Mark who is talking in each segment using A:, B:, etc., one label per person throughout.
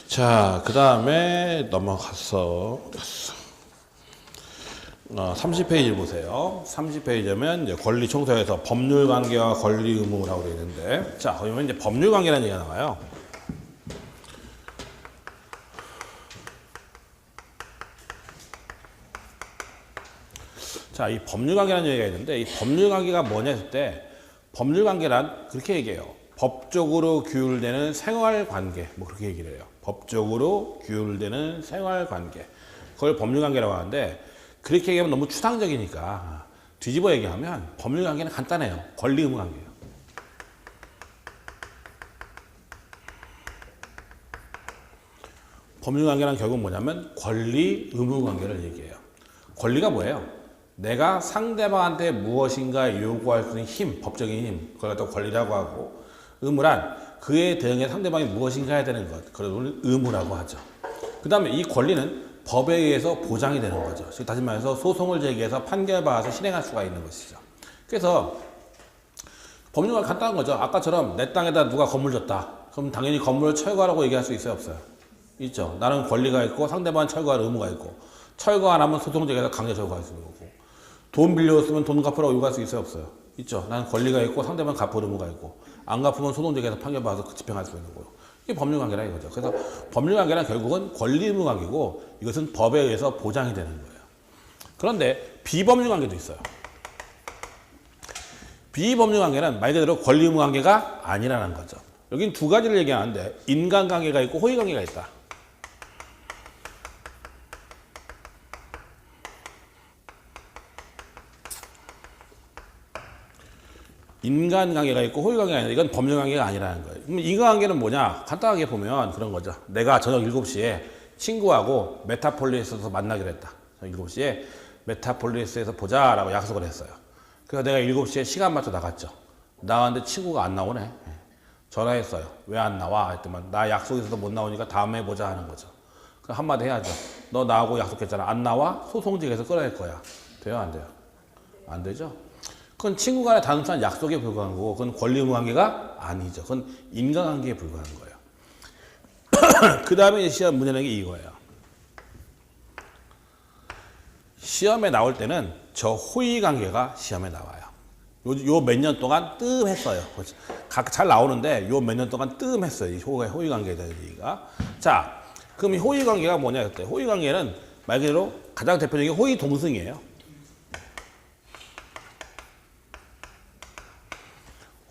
A: 자, 그 다음에 넘어갔어. 30페이지 보세요. 30페이지면 이제 권리 총서에서 법률 관계와 권리 의무라고 되어 있는데, 자, 그러면 이제 법률 관계라는 얘기가 나와요. 자, 이 법률 관계라는 얘기가 있는데, 이 법률 관계가 뭐냐 했을 때, 법률 관계란 그렇게 얘기해요. 법적으로 규율되는 생활 관계, 뭐 그렇게 얘기를 해요. 법적으로 규율되는 생활 관계. 그걸 법률 관계라고 하는데, 그렇게 얘기하면 너무 추상적이니까 뒤집어 얘기하면 법률 관계는 간단해요. 권리 의무 관계예요. 법률 관계란 결국 뭐냐면 권리 의무 관계를 얘기해요. 권리가 뭐예요? 내가 상대방한테 무엇인가 요구할 수 있는 힘, 법적인 힘, 그걸 갖다 권리라고 하고, 의무란 그에 대응해 상대방이 무엇인가 해야 되는 것, 그걸 의무라고 하죠. 그 다음에 이 권리는 법에 의해서 보장이 되는 거죠. 즉 다시 말해서 소송을 제기해서 판결받아서 실행할 수가 있는 것이죠. 그래서 법률은 간단한 거죠. 아까처럼 내 땅에다 누가 건물 줬다. 그럼 당연히 건물을 철거하라고 얘기할 수 있어요, 없어요? 있죠. 나는 권리가 있고 상대방은 철거할 의무가 있고, 철거 안 하면 소송 제기해서 강제 철거할 수 있는 거고, 돈 빌려줬으면 돈 갚으라고 요구할 수 있어요, 없어요? 있죠. 나는 권리가 있고 상대방은 갚을 의무가 있고, 안 갚으면 소송 제기해서 판결받아서 집행할 수 있는 거고. 이게 법률 관계라 이거죠. 그래서 법률 관계란 결국은 권리 의무 관계고, 이것은 법에 의해서 보장이 되는 거예요. 그런데 비법률 관계도 있어요. 비법률 관계는 말 그대로 권리 의무 관계가 아니라는 거죠. 여긴 두 가지를 얘기하는데, 인간 관계가 있고 호의 관계가 있다. 인간 관계가 있고 호의 관계가 아니라, 이건 법률 관계가 아니라는 거예요. 그럼 인간 관계는 뭐냐? 간단하게 보면 그런 거죠. 내가 저녁 7시에 친구하고 메타폴리스에서 만나기로 했다. 7시에 메타폴리스에서 보자라고 약속을 했어요. 그래서 내가 7시에 시간 맞춰 나갔죠. 나왔는데 친구가 안 나오네. 전화했어요. 왜 안 나와? 했더니 나 약속 있어서 못 나오니까 다음에 보자 하는 거죠. 그럼 한마디 해야죠. 너 나하고 약속했잖아. 안 나와? 소송직에서 끌어낼 거야. 돼요? 안 돼요? 안 되죠? 그건 친구 간의 단순한 약속에 불과한 거고, 그건 권리 의무 관계가 아니죠. 그건 인간관계에 불과한 거예요. 그 다음에 시험 문제 내는 게 이거예요. 시험에 나올 때는 저 호의 관계가 시험에 나와요. 요 몇 년 동안 뜸했어요. 각 잘 나오는데 요 몇 년 동안 뜸했어요. 이 호의 관계에 대한 얘기가. 자, 그럼 이 호의 관계가 뭐냐 그때. 호의 관계는 말 그대로 가장 대표적인 호의 동승이에요.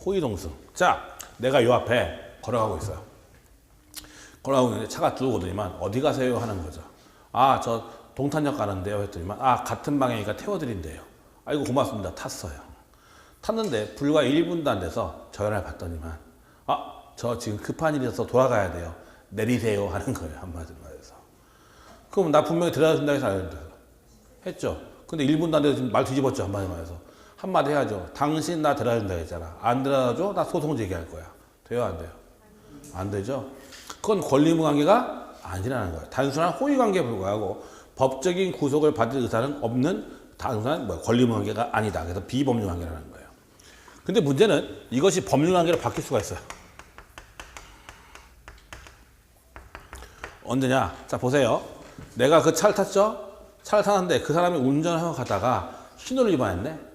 A: 호의 동승. 자, 내가 요 앞에 걸어가고 있어요. 걸어가고 있는데 차가 쭉 오더니만 어디 가세요? 하는 거죠. 아, 저 동탄역 가는데요. 했더니만 아, 같은 방향이니까 태워드린대요. 아이고 고맙습니다. 탔어요. 탔는데 불과 1분도 안 돼서 전화를 받더니만 아, 저 지금 급한 일이 있어서 돌아가야 돼요. 내리세요. 하는 거예요. 한마디로 말해서. 그럼 나 분명히 데려다 준다 해서 했죠. 근데 1분도 안 돼서 지금 말 뒤집었죠. 한마디로 말해서. 한마디 해야죠. 당신 나 데려다 준다 했잖아. 안 데려다 줘? 나 소송 제기할 거야. 돼요? 안 돼요? 안 되죠? 그건 권리 의무 관계가 아니라는 거예요. 단순한 호의 관계에 불과하고 법적인 구속을 받을 의사는 없는 단순한 권리 의무 관계가 아니다. 그래서 비법률 관계라는 거예요. 근데 문제는 이것이 법률 관계로 바뀔 수가 있어요. 언제냐? 자, 보세요. 내가 그 차를 탔죠? 차를 타는데 그 사람이 운전을 하고 가다가 신호를 위반했네?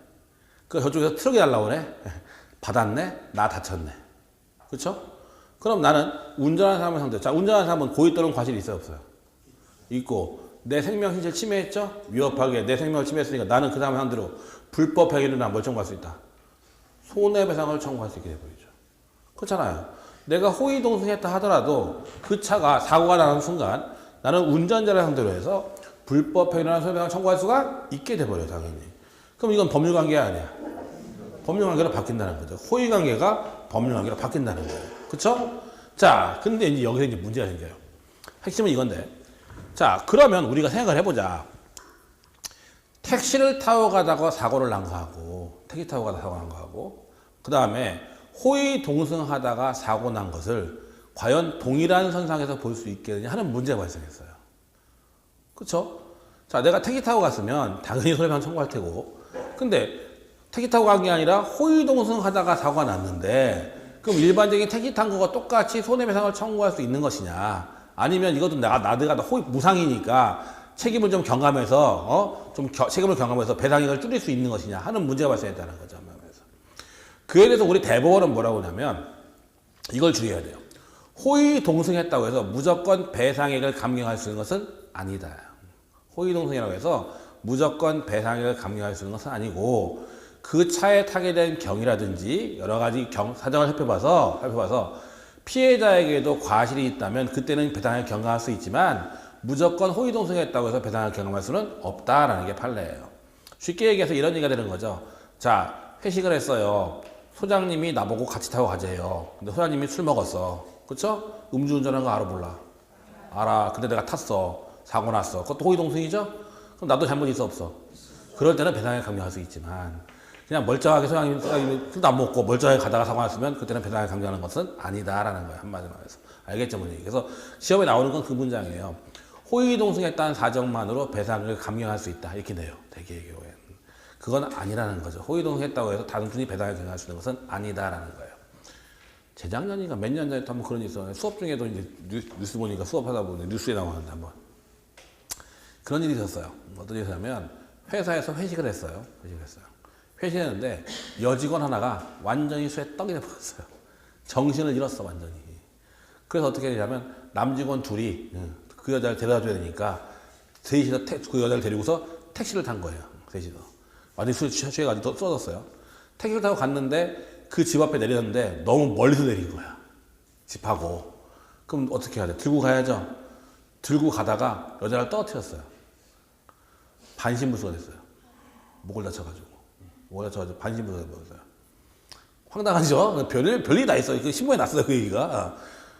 A: 그 저쪽에서 트럭이 날라오네? 받았네? 나 다쳤네. 그렇죠? 그럼 나는 운전하는 사람을 상대로, 자, 운전하는 사람은 고의 또는 과실이 있어요, 없어요? 있고, 내 생명 신체를 침해했죠? 위협하게 내 생명을 침해했으니까 나는 그 사람 상대로 불법 행위로 뭘 청구할 수 있다? 손해배상을 청구할 수 있게 되버리죠. 그렇잖아요. 내가 호의 동승했다 하더라도 그 차가 사고가 나는 순간 나는 운전자를 상대로 해서 불법 행위나 손해배상을 청구할 수가 있게 돼버려요, 당연히. 그럼 이건 법률 관계가 아니야. 법률 관계로 바뀐다는 거죠. 호의 관계가 법률 관계로 바뀐다는 거예요. 그쵸? 자, 근데 이제 여기서 이제 문제가 생겨요. 핵심은 이건데. 자, 그러면 우리가 생각을 해보자. 택시를 타고 가다가 사고를 난 거하고, 택시 타고 가다가 사고 난 거하고, 그 다음에 호의 동승하다가 사고 난 것을 과연 동일한 선상에서 볼 수 있겠느냐 하는 문제가 발생했어요. 그쵸? 자, 내가 택시 타고 갔으면 당연히 손해배상 청구할 테고, 근데 택시 타고 간 게 아니라 호의 동승하다가 사고가 났는데 그럼 일반적인 택시 탄 거가 똑같이 손해배상을 청구할 수 있는 것이냐? 아니면 이것도 내가 무상이니까 책임을 좀 경감해서 책임을 경감해서 배상액을 줄일 수 있는 것이냐 하는 문제가 발생했다는 거죠. 그에 대해서 우리 대법원은 뭐라고 하냐면 이걸 주의해야 돼요. 호의 동승했다고 해서 무조건 배상액을 감경할 수 있는 것은 아니다. 호의 동승이라고 해서 무조건 배상액을 감경할 수 있는 것은 아니고 그 차에 타게 된 경위라든지 여러 가지 사정을 살펴봐서 피해자에게도 과실이 있다면 그때는 배상액을 경감할 수 있지만 무조건 호의 동승했다고 해서 배상액을 경감할 수는 없다라는 게 판례예요. 쉽게 얘기해서 이런 얘기가 되는 거죠. 자, 회식을 했어요. 소장님이 나보고 같이 타고 가재요. 근데 소장님이 술 먹었어. 그쵸? 음주운전한 거 알아 몰라? 알아. 근데 내가 탔어. 사고 났어. 그것도 호의동승이죠? 그럼 나도 잘못 있어 없어? 그럴 때는 배상액 감경할 수 있지만 그냥 멀쩡하게 소장님이 술도 안 먹고 멀쩡하게 가다가 사고 났으면 그때는 배상액 감경하는 것은 아니다라는 거예요. 한마디로 말해서. 알겠죠? 문제. 그래서 시험에 나오는 건 그 문장이에요. 호의동승했다는 사정만으로 배상액을 감경할 수 있다. 이렇게 돼요. 대개의 경우에. 그건 아니라는 거죠. 호의동승했다고 해서 단순히 배상액을 경감할 수 있는 것은 아니다라는 거예요. 재작년인가 몇 년 전에 또 한번 그런 일이 있었어요. 수업 중에도 이제 뉴스 보니까 수업하다 보니 뉴스에 나오는데 한번 그런 일이 있었어요. 어떤 일이 있었냐면 회사에서 회식을 했어요. 회식했는데 여직원 하나가 완전히 술에 떡이 돼버렸어요. 정신을 잃었어 완전히. 그래서 어떻게 되냐면 남직원 둘이 그 여자를 데려다 줘야 되니까 셋이서 그 여자를 데리고서 택시를 탄 거예요. 셋이서. 완전히 술 취해가지고 쏟았어요. 택시를 타고 갔는데 그 집 앞에 내렸는데 너무 멀리서 내린 거야. 집하고. 그럼 어떻게 해야 돼? 들고 가야죠. 들고 가다가 여자를 떨어뜨렸어요. 반신불수가 됐어요. 목을 다쳐가지고. 반신불수가 됐어요. 황당하죠? 별일이 다 있어요. 그 신문에 났어요. 그 얘기가.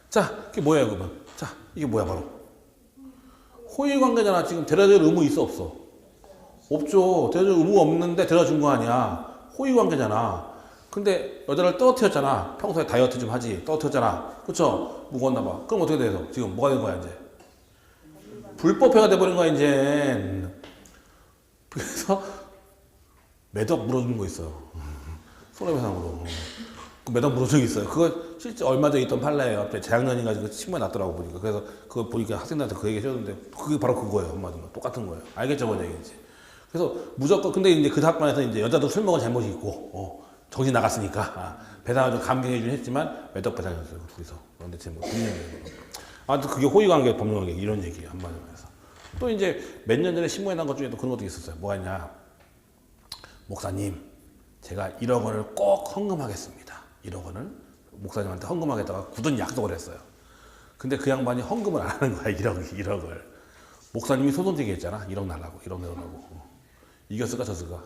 A: 자, 그게 뭐예요, 그러면? 자, 이게 뭐야, 바로? 호의관계잖아. 지금 데려줄 의무 있어, 없어? 없죠. 데려줄 의무가 없는데 데려준 거 아니야. 호의관계잖아. 근데 여자를 떨어뜨렸잖아. 평소에 다이어트 좀 하지. 떨어뜨렸잖아. 그쵸? 무거웠나 봐. 그럼 어떻게 돼서? 지금 뭐가 된 거야, 이제? 불법회가 돼버린 거야, 이제. 그래서 매덕 물어주는 거 있어요. 손해배상으로. 그 매덕 물어준 적이 있어요. 그거 실제 얼마 전에 있던 판례예요. 재작년인가 그 신문에 났더라고 보니까. 그래서 그거 보니까 학생들한테 그 얘기 해줬는데 그게 바로 그거예요. 한마디로. 똑같은 거예요. 알겠죠, 뭔 얘기인지. 그래서 무조건 근데 이제 그 사건에서 이제 여자도 술 먹은 잘못이 있고 정신 나갔으니까 배상을 좀 감경해주긴 했지만 매덕 배상이었어요. 둘이서. 그런데 지금 아무튼 그게 호의관계, 법률관계 이런 얘기예요. 한마디로 해서. 또 이제 몇 년 전에 신문에 난 것 중에 또 그런 것도 있었어요. 뭐가 있냐. 목사님, 제가 1억 원을 꼭 헌금하겠습니다. 1억 원을 목사님한테 헌금하겠다가 굳은 약속을 했어요. 근데 그 양반이 헌금을 안 하는 거야. 1억을. 목사님이 소송 제기했잖아. 1억 날라고. 1억 내놓으라고. 이겼을까 졌을까?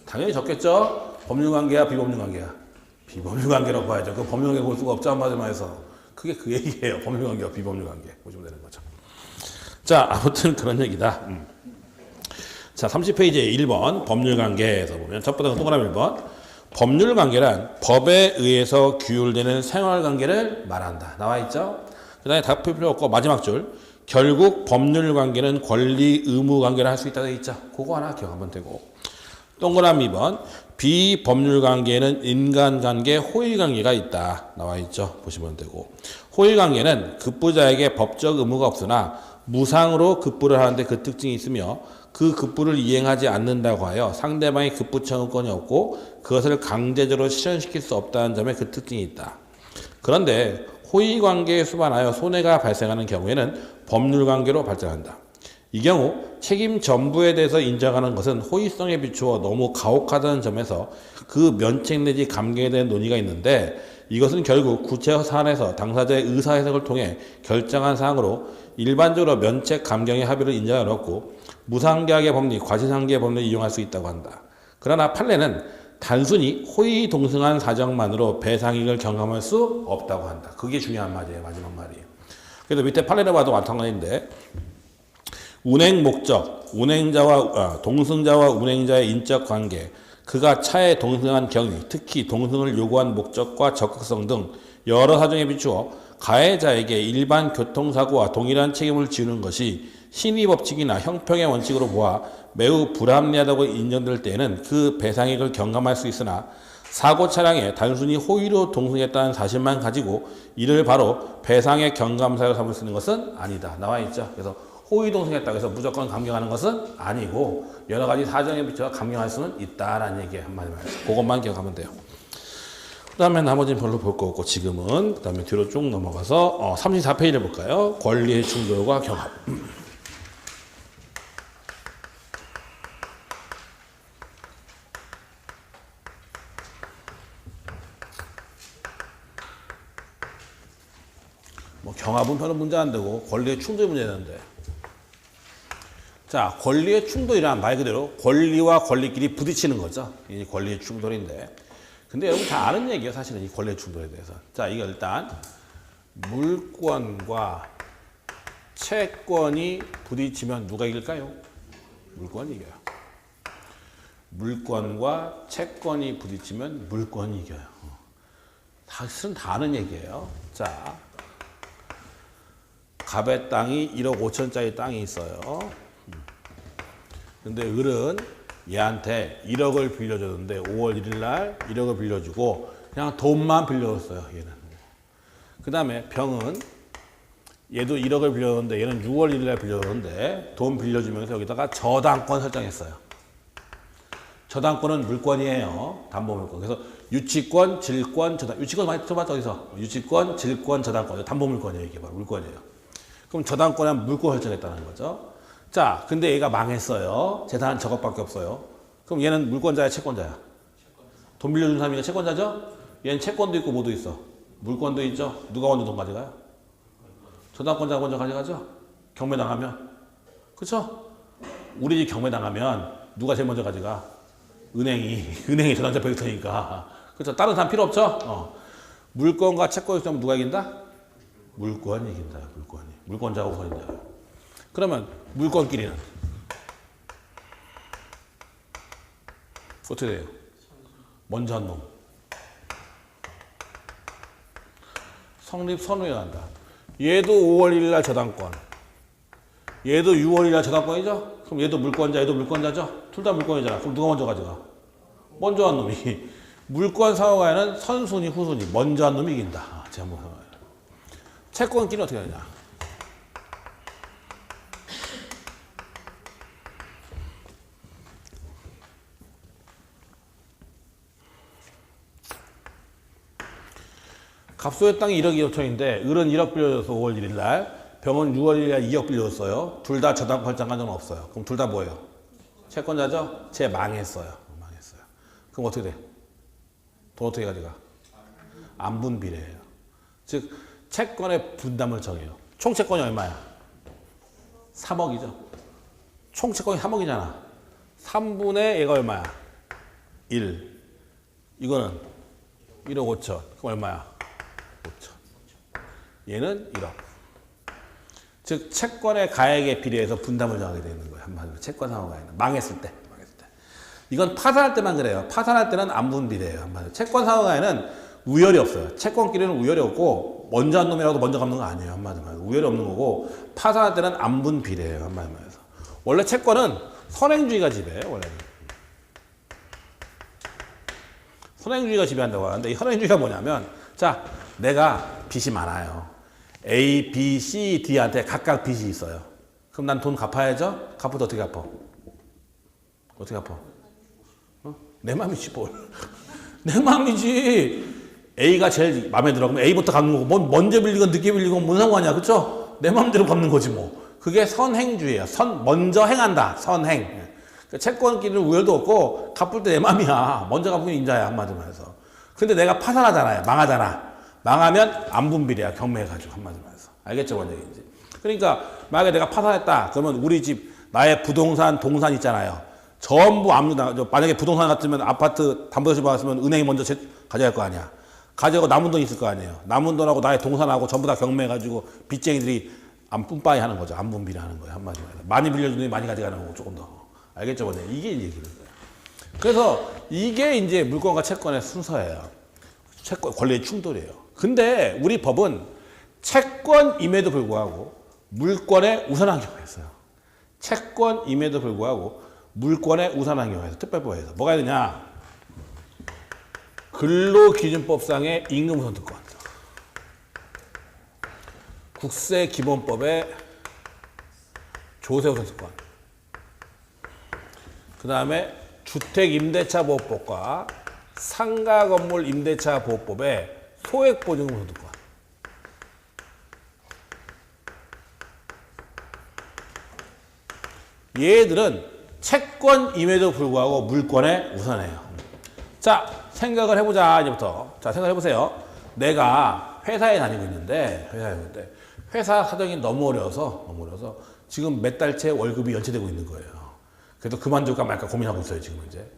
A: 당연히 졌겠죠. 법률관계야 비법률관계야? 비법률관계라고 봐야죠. 그 법률관계 볼 수가 없죠. 한마디로 해서. 그게 그 얘기예요. 법률관계와 비법률관계 보시면 되는 거죠. 자, 아무튼 그런 얘기다. 자, 30페이지에 1번 법률관계에서 보면 첫 번째 동그라미 1번 법률관계란 법에 의해서 규율되는 생활관계를 말한다. 나와 있죠? 그 다음에 답 필요 없고 마지막 줄 결국 법률관계는 권리 의무관계를 할 수 있다고 되어 있죠. 그거 하나 기억하면 되고 동그라미 2번 비법률관계는 인간관계 호의관계가 있다. 나와 있죠. 보시면 되고 호의관계는 급부자에게 법적 의무가 없으나 무상으로 급부를 하는데 그 특징이 있으며 그 급부를 이행하지 않는다고 하여 상대방이 급부 청구권이 없고 그것을 강제적으로 실현시킬 수 없다는 점에 그 특징이 있다. 그런데 호의관계에 수반하여 손해가 발생하는 경우에는 법률관계로 발전한다. 이 경우 책임 전부에 대해서 인정하는 것은 호의성에 비추어 너무 가혹하다는 점에서 그 면책 내지 감경에 대한 논의가 있는데 이것은 결국 구체 사안에서 당사자의 의사해석을 통해 결정한 사항으로 일반적으로 면책 감경의 합의를 인정하지 않았고 무상계약의 법리, 과실상계의 법리를 이용할 수 있다고 한다. 그러나 판례는 단순히 호의 동승한 사정만으로 배상액을 경감할 수 없다고 한다. 그게 중요한 말이에요. 마지막 말이에요. 그래서 밑에 판례를 봐도 마찬가지인데 운행 목적, 동승자와 운행자의 인적 관계, 그가 차에 동승한 경위, 특히 동승을 요구한 목적과 적극성 등 여러 사정에 비추어 가해자에게 일반 교통사고와 동일한 책임을 지우는 것이 신의 법칙이나 형평의 원칙으로 보아 매우 불합리하다고 인정될 때에는 그 배상액을 경감할 수 있으나 사고 차량에 단순히 호의로 동승했다는 사실만 가지고 이를 바로 배상의 경감사로 삼을 수 있는 것은 아니다. 나와 있죠. 그래서 호의 동승했다고 해서 무조건 감경하는 것은 아니고 여러 가지 사정에 비춰 감경할 수는 있다라는 얘기예요. 한마디로 해서 그것만 기억하면 돼요. 그 다음에 나머지는 별로 볼 거 없고 지금은 그 다음에 뒤로 쭉 넘어가서 34페이지를 볼까요? 권리의 충돌과 경합. 경합은 별로 문제 안 되고 권리의 충돌이 문제되는데, 자, 권리의 충돌이란 말 그대로 권리와 권리끼리 부딪히는 거죠. 이 권리의 충돌인데, 근데 여러분 다 아는 얘기예요, 사실은 이 권리의 충돌에 대해서. 자, 이거 일단 물권과 채권이 부딪히면 누가 이길까요? 물권이 이겨요. 물권과 채권이 부딪히면 물권이 이겨요. 사실은 다 아는 얘기예요. 자, 갑의 땅이 1억 5천짜리 땅이 있어요. 근데 을은 얘한테 1억을 빌려줬는데 5월 1일 날 1억을 빌려주고 그냥 돈만 빌려줬어요, 얘는. 그 다음에 병은 얘도 1억을 빌려줬는데 얘는 6월 1일 날 빌려줬는데 돈 빌려주면서 여기다가 저당권 설정했어요. 저당권은 물권이에요. 담보물권. 그래서 유치권, 질권, 저당. 유치권 많이 들어봤죠, 어디서? 유치권, 질권, 저당권. 담보물권이에요, 이게 바로 물권이에요. 그럼 저당권에 물권 설정했다는 거죠. 자, 근데 얘가 망했어요. 재산은 저것밖에 없어요. 그럼 얘는 물권자야, 채권자야? 돈 빌려준 사람이 채권자죠? 얘는 채권도 있고 뭐도 있어? 물권도 있죠? 누가 먼저 돈 가져가요? 저당권자가 먼저 가져가죠? 경매 당하면. 그쵸? 우리 집 경매 당하면 누가 제일 먼저 가져가? 은행이 저당자 벽터니까. 그쵸? 다른 사람 필요 없죠? 물권과 채권이 있으면 누가 이긴다? 물권이 이긴다, 물권이. 물권자가 우선이다. 그러면 물권끼리는 어떻게 돼요? 먼저 한 놈. 성립 선후에 한다. 얘도 5월 1일 날 저당권. 얘도 6월 1일 날 저당권이죠? 그럼 얘도 물권자, 얘도 물권자죠? 둘 다 물권이잖아. 그럼 누가 먼저 가져가? 먼저 한 놈이. 물권 상호간에는 선순위, 후순위. 먼저 한 놈이 이긴다. 제가 한번 해봐요. 채권끼리는 어떻게 하느냐? 갑소의 땅이 1억 2천인데 을은 1억 빌려줘서 5월 1일 날, 병은 6월 1일 날 2억 빌려줬어요. 둘 다 저당권 설정한 적은 없어요. 그럼 둘 다 뭐예요? 채권자죠? 쟤 망했어요. 망했어요. 그럼 어떻게 돼? 돈 어떻게 가져가? 안분비례예요. 즉 채권의 분담을 정해요. 총 채권이 얼마야? 3억이죠. 총 채권이 3억이잖아. 3분의 얘가 얼마야? 1. 이거는 1억 5천. 그럼 얼마야? 5천. 얘는 1억. 즉 채권의 가액에 비례해서 분담을 정하게 되는 거예요. 한마디로 채권 상호가에는 망했을 때. 이건 파산할 때만 그래요. 파산할 때는 안분비례예요. 한마디로 채권 상호가에는 우열이 없어요. 채권끼리는 우열이 없고 먼저 한 놈이라도 먼저 갚는 거 아니에요. 한마디로 말해서. 우열이 없는 거고 파산할 때는 안분비례예요. 한마디로 말해서. 원래 채권은 선행주의가 지배해요. 원래는. 선행주의가 지배한다고 하는데 이 선행주의가 뭐냐면, 자, 내가 빚이 많아요. A, B, C, D한테 각각 빚이 있어요. 그럼 난 돈 갚아야죠? 갚을 때 어떻게 갚아? 어떻게 갚아? 내 맘이지 뭘. 내 맘이지. A가 제일 마음에 들어. 그럼 A부터 갚는 거고, 먼저 빌리건 늦게 빌리건 뭔 상관이야. 그쵸? 내 맘대로 갚는 거지 뭐. 그게 선행주의예요. 먼저 행한다. 선행. 채권끼리는 우열도 없고 갚을 때 내 맘이야. 먼저 갚으면 인자야. 한마디로 해서. 근데 내가 파산하잖아요. 망하잖아. 망하면 안분비례야. 경매해가지고. 한마디로 해서. 알겠죠? 뭔 얘기인지. 그러니까 만약에 내가 파산했다. 그러면 우리 집 나의 부동산, 동산 있잖아요. 전부 만약에 부동산 같으면 아파트 담보대출 받았으면 은행이 먼저 가져갈 거 아니야. 가져가고 남은 돈 있을 거 아니에요. 남은 돈하고 나의 동산하고 전부 다 경매해가지고 빚쟁이들이 안분빠이 하는 거죠. 안분비례 하는 거예요. 한마디로 해서. 많이 빌려준 돈이 많이 가져가는 거고 조금 더. 알겠죠? 뭐냐? 이게 이제 얘기를 해요. 그래서 이게 이제 물권과 채권의 순서예요. 채권, 권리의 충돌이에요. 근데 우리 법은 채권임에도 불구하고 물권에 우선한 경우가 있어요. 채권임에도 불구하고 물권의 우선한 경우에서 특별법에서 뭐가 해야 되냐? 근로기준법상의 임금우선 특권, 국세기본법의 조세우선 특권, 그 다음에 주택임대차보호법과 상가건물 임대차보호법의 소액보증금 특권. 얘들은 채권임에도 불구하고 물권에 우선해요. 자, 생각을 해보자, 이제부터. 자, 생각해보세요. 내가 회사에 다니고 있는데, 회사 사정이 너무 어려워서 지금 몇 달째 월급이 연체되고 있는 거예요. 그래서 그만둘까 말까 고민하고 있어요, 지금 이제.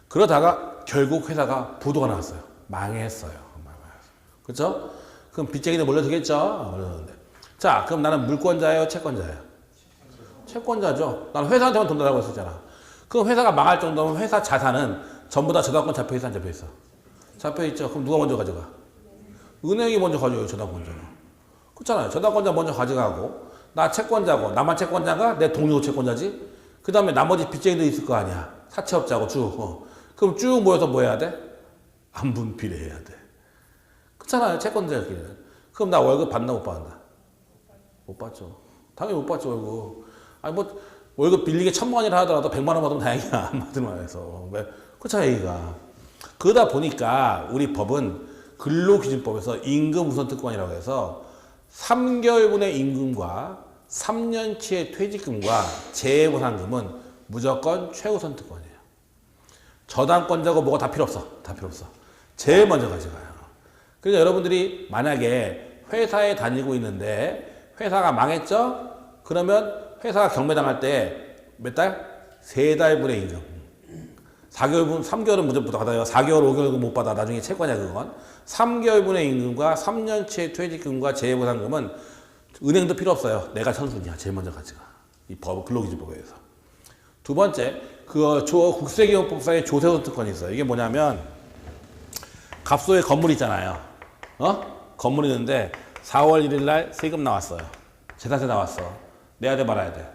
A: 그러다가 결국 회사가 부도가 나왔어요. 망했어요. 그렇죠? 그럼 빚쟁이들 몰려들겠죠? 몰려드는데. 자, 그럼 나는 물권자예요, 채권자예요? 채권자죠. 나는 회사한테만 돈 달라고 했었잖아. 그럼 회사가 망할 정도면 회사 자산은 전부 다 저당권 잡혀있어, 안 잡혀있어? 잡혀있죠. 그럼 누가 먼저 가져가? 은행이 먼저 가져가요, 저당권자는. 그렇잖아요. 저당권자 먼저 가져가고, 나 채권자고, 나만 채권자가 내 동료 채권자지? 그 다음에 나머지 빚쟁이들 있을 거 아니야. 사채업자고 쭉. 그럼 쭉 모여서 뭐 해야 돼? 안분비례해야 돼. 그렇잖아요. 채권자끼리는. 그럼 나 월급 받나 못 받나? 못 받죠. 당연히 못 받죠, 월급. 아니, 뭐, 월급 빌리게 1,000만 원이라 하더라도 100만 원 받으면 다행이야. 안 받으면 해서. 왜? 그렇잖아, 얘기가. 그러다 보니까 우리 법은 근로기준법에서 임금우선특권이라고 해서 3개월분의 임금과 3년치의 퇴직금과 재해보상금은 무조건 최우선 특권이에요. 저당권자고 뭐가 다 필요 없어. 다 필요 없어. 제일 먼저 가져가요. 그러니까 여러분들이 만약에 회사에 다니고 있는데 회사가 망했죠? 그러면 회사가 경매당할 때 몇 달? 3달분의 임금. 4개월분, 3개월은 무조건 받아요. 4개월, 5개월은 못 받아. 나중에 채권이야, 그건. 3개월분의 임금과 3년치의 퇴직금과 재해보상금은 은행도 필요 없어요. 내가 선순위야. 제일 먼저 가져가. 이 법, 근로기준법에 의해서. 두 번째, 국세기본법상의 조세우선 특권이 있어요. 이게 뭐냐면, 갑소에 건물 있잖아요. 건물이 있는데, 4월 1일 날 세금 나왔어요. 재산세 나왔어. 내야 돼, 말아야 돼?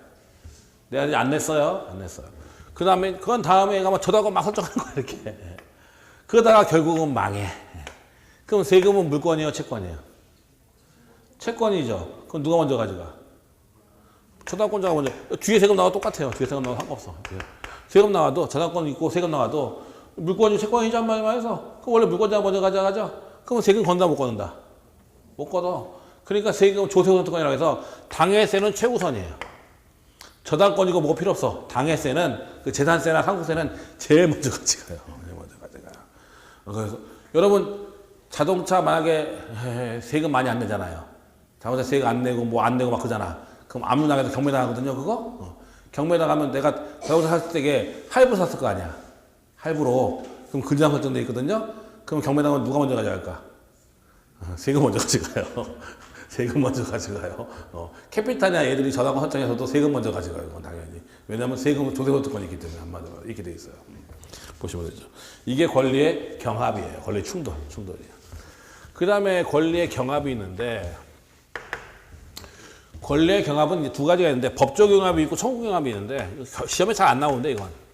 A: 내야 돼, 안 냈어요? 안 냈어요. 그 다음에, 그건 다음에 가면 저당권 막 설정하는 거야, 이렇게. 그러다가 결국은 망해. 그럼 세금은 물권이에요, 채권이에요? 채권이죠. 그럼 누가 먼저 가져가? 저당권자가 먼저. 뒤에 세금 나와도 똑같아요. 뒤에 세금 나와도 상관없어. 세금 나와도, 저당권 있고 세금 나와도 물권이 채권이죠, 한 말만 해서. 그럼 원래 물권자가 먼저 가져가죠? 그럼 세금 건다, 못 건다? 못 걷어. 그러니까 세금 조세우선 특권이라고 해서 당해세는 최우선이에요. 저당권이고 뭐가 필요 없어. 당해세는, 그 재산세나 상속세는 제일 먼저 가져가요. 제일 먼저 가져가요. 그래서 여러분, 자동차 만약에 세금 많이 안 내잖아요. 자동차 세금 안 내고 뭐 안 내고 막 그러잖아. 그럼 아무 나라에서 경매 나가거든요, 그거? 경매 나가면 내가 자동차 샀을 때 할부로 샀을 거 아니야. 할부로. 그럼 근저당 설정돼 있거든요. 그럼 경매 나가면 누가 먼저 가져갈까? 세금 먼저 가져가요. 세금 먼저 가져가요. 캐피탈이나 애들이 저당권 설정해서도 세금 먼저 가져가요. 그건 당연히. 왜냐하면 세금은 조세권 특권이 있기 때문에 한마디로 이렇게 돼 있어요. 보시면 되죠. 이게 권리의 경합이에요. 권리 충돌이에요. 그 다음에 권리의 경합이 있는데, 권리의 경합은 이제 두 가지가 있는데, 법적 경합이 있고 청구 경합이 있는데, 시험에 잘 안 나오는데, 이건.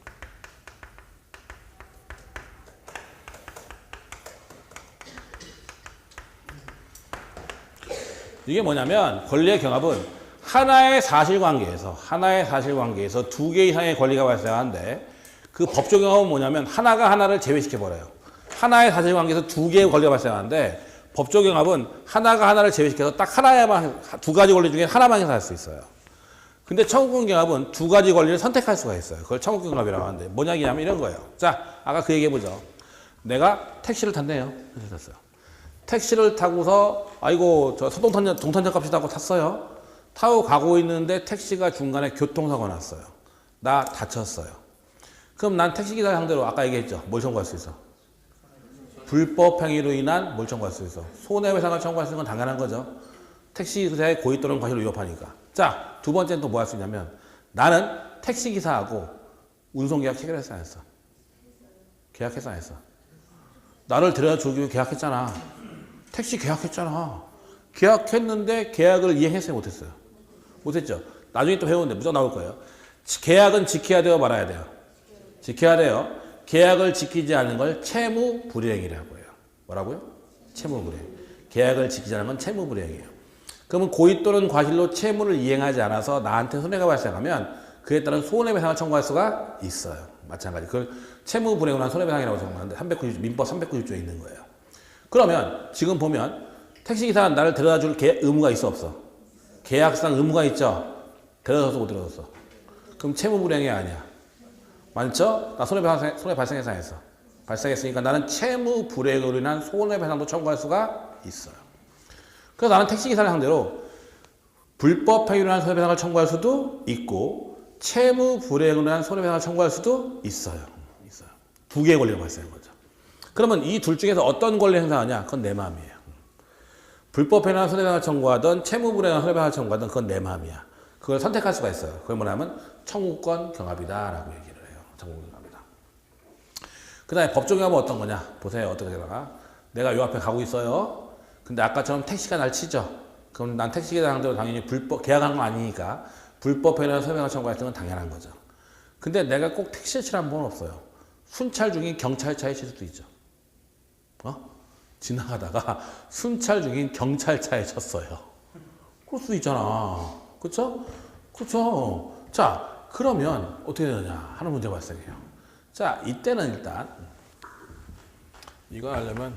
A: 이게 뭐냐면, 권리의 경합은 하나의 사실관계에서 두 개 이상의 권리가 발생하는데, 그 법적 경합은 뭐냐면, 하나가 하나를 제외시켜버려요. 하나의 사실관계에서 두 개의 권리가 발생하는데, 법적 경합은 하나가 하나를 제외시켜서 딱 하나에만, 두 가지 권리 중에 하나만 행사할 수 있어요. 근데 청구권 경합은 두 가지 권리를 선택할 수가 있어요. 그걸 청구권 경합이라고 하는데, 뭐냐 하면 이런 거예요. 자, 아까 그 얘기 해보죠. 내가 택시를 탔네요. 택시를 타고서, 아이고, 저 동탄역 값이다 하고 탔어요. 타고 가고 있는데 택시가 중간에 교통사고 났어요. 나 다쳤어요. 그럼 난 택시기사 상대로 아까 얘기했죠. 뭘 청구할 수 있어? 불법 행위로 인한 뭘 청구할 수 있어? 손해배상을 청구할 수 있는 건 당연한 거죠. 택시기사의 고의 또는 과실을 위협하니까. 자, 두 번째는 또 뭐 할 수 있냐면, 나는 택시기사하고 운송계약 체결했어, 안 했어? 계약했어, 안 했어? 나를 데려다 주기 위해 계약했잖아. 택시 계약했잖아. 계약했는데 계약을 이행했어요, 못했어요? 못했죠. 나중에 또 배우는데 무조건 나올 거예요. 계약은 지켜야 돼요, 말아야 돼요? 지켜야 돼요. 계약을 지키지 않는 걸 채무불이행이라고 해요. 뭐라고요? 채무불이행. 계약을 지키지 않는 건 채무불이행이에요. 그러면 고의 또는 과실로 채무를 이행하지 않아서 나한테 손해가 발생하면 그에 따른 손해배상을 청구할 수가 있어요. 마찬가지. 그걸 채무불이행으로 한 손해배상이라고 정하는데 민법 390조에 있는 거예요. 그러면 지금 보면 택시기사가 나를 데려다줄 의무가 있어 없어? 계약상 의무가 있죠? 데려다줬어 못 데려다줬어? 그럼 채무불이행이 아니야. 맞죠? 나 손해 발생해서 했어. 발생했으니까 나는 채무불이행으로 인한 손해배상도 청구할 수가 있어요. 그래서 나는 택시기사를 상대로 불법행위로 인한 손해배상을 청구할 수도 있고 채무불이행으로 인한 손해배상을 청구할 수도 있어요. 두 개의 권리가 발생한 거죠. 그러면 이 둘 중에서 어떤 권리 행사하냐? 그건 내 마음이에요. 불법행위로 인한 손해배상을 청구하든 채무불이행으로 인한 손해배상을 청구하든 그건 내 마음이야. 그걸 선택할 수가 있어요. 그걸 뭐냐면 청구권 경합이다라고 얘기를 해요. 청구권 경합이다. 그 다음에 법정 경합은 어떤 거냐? 보세요. 어떻게 되다가 내가 요 앞에 가고 있어요. 근데 아까처럼 택시가 날 치죠. 그럼 난 택시기사 상대로 당연히 계약한 건 아니니까 불법행위로 인한 손해배상을 청구할 건 당연한 거죠. 근데 내가 꼭 택시를 치라는 건 없어요. 순찰 중인 경찰차에 칠 수도 있죠. 지나가다가 순찰 중인 경찰차에 쳤어요. 그럴 수도 있잖아. 그쵸? 그쵸? 자, 그러면 어떻게 되느냐 하는 문제가 발생해요. 자, 이때는 일단 이거 하려면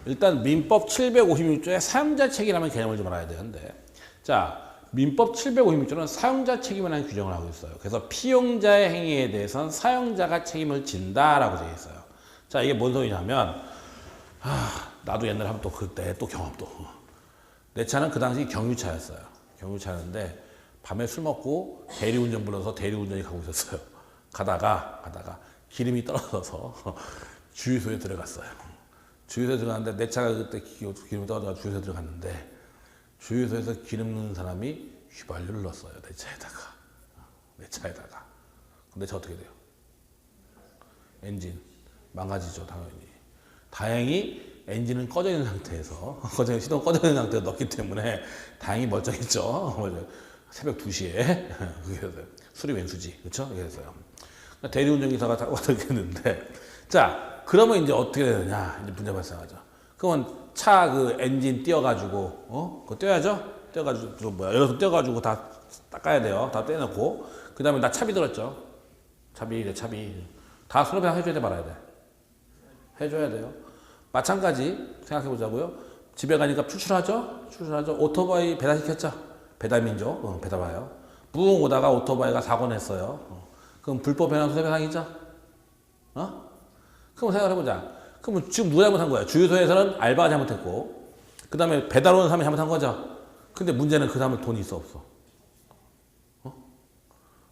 A: 일단 민법 756조에 사용자 책임이라는 개념을 좀 알아야 되는데, 자, 민법 756조는 사용자 책임이라는 규정을 하고 있어요. 그래서 피용자의 행위에 대해서는 사용자가 책임을 진다라고 되어 있어요. 자, 이게 뭔 소리냐면, 나도 옛날에 한번 또 그때 또 경험 또. 내 차는 그 당시 경유차였어요. 경유차였는데 밤에 술 먹고 대리운전 불러서 대리운전이 가고 있었어요. 가다가 기름이 떨어져서 주유소에 들어갔어요. 주유소에 들어갔는데 내 차가 그때 기름이 떨어져서 주유소에 들어갔는데 주유소에서 기름 넣는 사람이 휘발유를 넣었어요. 내 차에다가. 근데 저 어떻게 돼요? 엔진 망가지죠, 당연히. 다행히 엔진은 꺼져 있는 상태에서 시동 꺼져 있는 상태에서 넣었기 때문에 다행히 멀쩡했죠. 새벽 2시에 그래서 술이 웬수지, 그렇죠? 그래서요. 대리운전 기사가 타고 가겠는데, 자, 그러면 이제 어떻게 되느냐? 이제 문제 발생하죠. 그러면 차 그 엔진 띄어가지고, 그거 떼야죠? 떼어가지고, 열어서 떼어가지고 다 닦아야 돼요. 다 떼놓고. 그 다음에 나 차비 들었죠? 차비. 다 손해배상 해줘야 돼, 말아야 돼? 해줘야 돼요. 마찬가지 생각해보자고요. 집에 가니까 출출하죠? 오토바이 배달시켰죠? 배달민족, 배달 와요. 뿡 오다가 오토바이가 사고 냈어요. 그럼 불법행위 손해배상이죠? 그럼 생각해보자. 그럼 지금 누가 잘못한 거야? 주유소에서는 알바가 잘못했고, 그 다음에 배달 오는 사람이 잘못한 거죠? 근데 문제는 그 사람은 돈이 있어, 없어?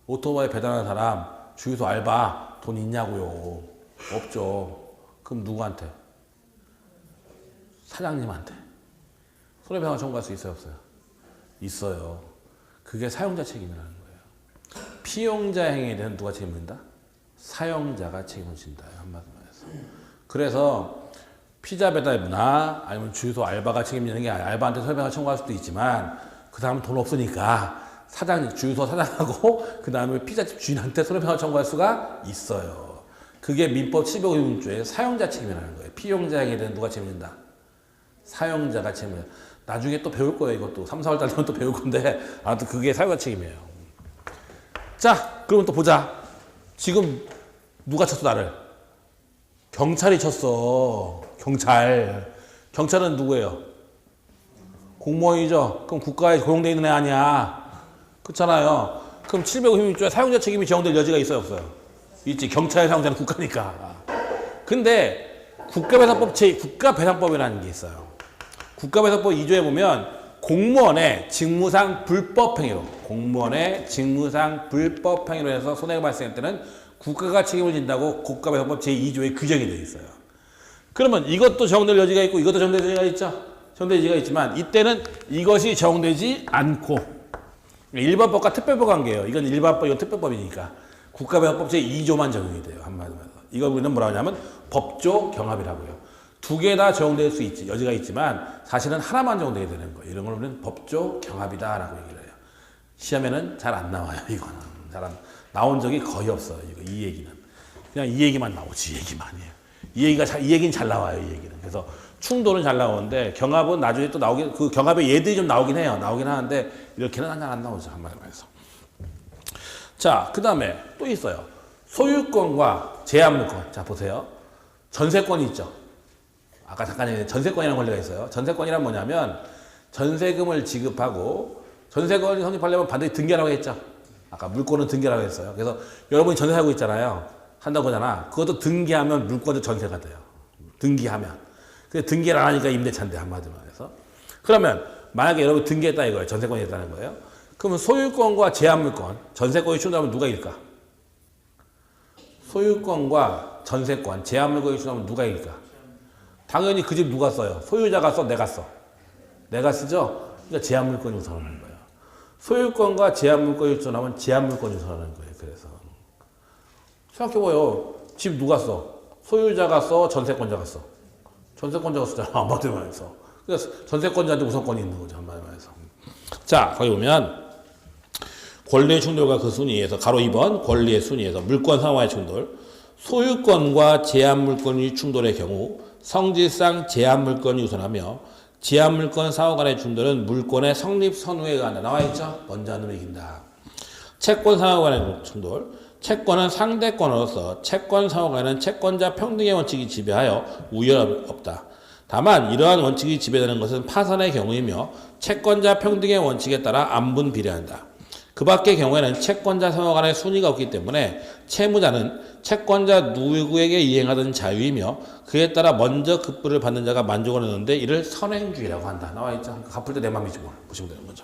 A: 오토바이 배달하는 사람, 주유소 알바 돈 있냐고요? 없죠. 그럼 누구한테? 사장님한테. 손해배상을 청구할 수 있어요, 없어요? 있어요. 그게 사용자 책임이라는 거예요. 피용자 행위에 대해서는 누가 책임을 진다? 사용자가 책임을 진다. 한마디로 해서. 그래서 피자 배달부나 아니면 주유소 알바가 책임지는 게 아니라 알바한테 손해배상을 청구할 수도 있지만 그 사람은 돈 없으니까 주유소 사장하고 그 다음에 피자집 주인한테 손해배상을 청구할 수가 있어요. 그게 민법 756조의 사용자 책임이라는 거예요. 피용자 행위에 대해서는 누가 책임진다? 사용자가 책임을. 나중에 또 배울 거예요. 이것도 3, 4월 달 되면 또 배울 건데 아무튼 그게 사용자 책임이에요. 자, 그러면 또 보자. 지금 누가 쳤어, 나를? 경찰이 쳤어. 경찰은 누구예요? 공무원이죠. 그럼 국가에 고용돼 있는 애 아니야. 그렇잖아요. 그럼 756조에 사용자 책임이 적용될 여지가 있어요, 없어요? 있지. 경찰의 사용자는 국가니까. 근데 국가배상법이라는 게 있어요. 국가배상법 2조에 보면 공무원의 직무상 불법행위로 해서 손해가 발생할 때는 국가가 책임을 진다고 국가배상법 제2조에 규정이 되어 있어요. 그러면 이것도 적용될 여지가 있고 이것도 적용될 여지가 있죠. 적용될 여지가 있지만 이때는 이것이 적용되지 않고 일반법과 특별법 관계예요. 이건 일반법, 이건 특별법이니까 국가배상법 제2조만 적용이 돼요. 한마디로 해서. 이걸 우리는 뭐라고 하냐면 법조 경합이라고요. 두 개 다 적용될 수 있지, 여지가 있지만 사실은 하나만 적용되게 되는 거예요. 이런 걸 우리는 법조 경합이다라고 얘기를 해요. 시험에는 잘 안 나와요. 이거는 잘 안 나온 적이 거의 없어요. 이 얘기는 그냥 이 얘기만 나오지, 이 얘기만이에요. 이 얘기는 잘 나와요. 이 얘기는. 그래서 충돌은 잘 나오는데 경합은 나중에 또 나오긴, 그 경합의 예들이 좀 나오긴 해요. 나오긴 하는데 이렇게는 잘 안 나오죠. 한마디로 해서. 자, 그 다음에 또 있어요. 소유권과 제한물권. 자, 보세요. 전세권이 있죠. 아까 잠깐 얘기했는데 전세권이라는 권리가 있어요. 전세권이란 뭐냐면 전세금을 지급하고 전세권이 성립하려면 반드시 등기하라고 했죠. 아까 물권은 등기하라고 했어요. 그래서 여러분이 전세 살고 있잖아요. 한다고 하잖아. 그것도 등기하면 물권도 전세가 돼요. 등기하면. 근데 등기를 안 하니까 임대차인데 한마디로 해서. 그러면 만약에 여러분 등기했다 이거예요. 전세권이 있다는 거예요. 그러면 소유권과 제한물권, 전세권이 충돌하면 누가 이길까? 소유권과 전세권, 제한물권이 충돌하면 누가 이길까? 당연히 그 집 누가 써요? 소유자가 써, 내가 써? 내가 쓰죠? 그러니까 제한물권이 우선하는 거예요. 소유권과 제한물권이 우선하면 제한물권이 우선하는 거예요. 그래서 생각해봐요. 집 누가 써? 소유자가 써, 전세권자가 써? 전세권자가 쓰잖아. 한마디로 말해서. 그래서 전세권자한테 우선권이 있는 거죠. 한마디로 말해서. 자, 거기 보면 권리의 충돌과 그 순위에서 가로 2번 권리의 순위에서 물권 상호와의 충돌, 소유권과 제한물권이 충돌의 경우 성질상 제한물권이 우선하며 제한물권 상호 간의 충돌은 물권의 성립 선후에 의한다. 나와있죠? 먼저 하면 이긴다. 채권 상호 간의 충돌, 채권은 상대권으로서 채권 상호 간에는 채권자 평등의 원칙이 지배하여 우연이 없다. 다만 이러한 원칙이 지배되는 것은 파산의 경우이며 채권자 평등의 원칙에 따라 안분 비례한다. 그 밖의 경우에는 채권자 상호 간의 순위가 없기 때문에 채무자는 채권자 누구에게 이행하던 자유이며 그에 따라 먼저 급부를 받는 자가 만족을 하는데 이를 선행주의라고 한다. 나와있죠? 갚을 때 내 맘이지 뭘 보시면 되는 거죠.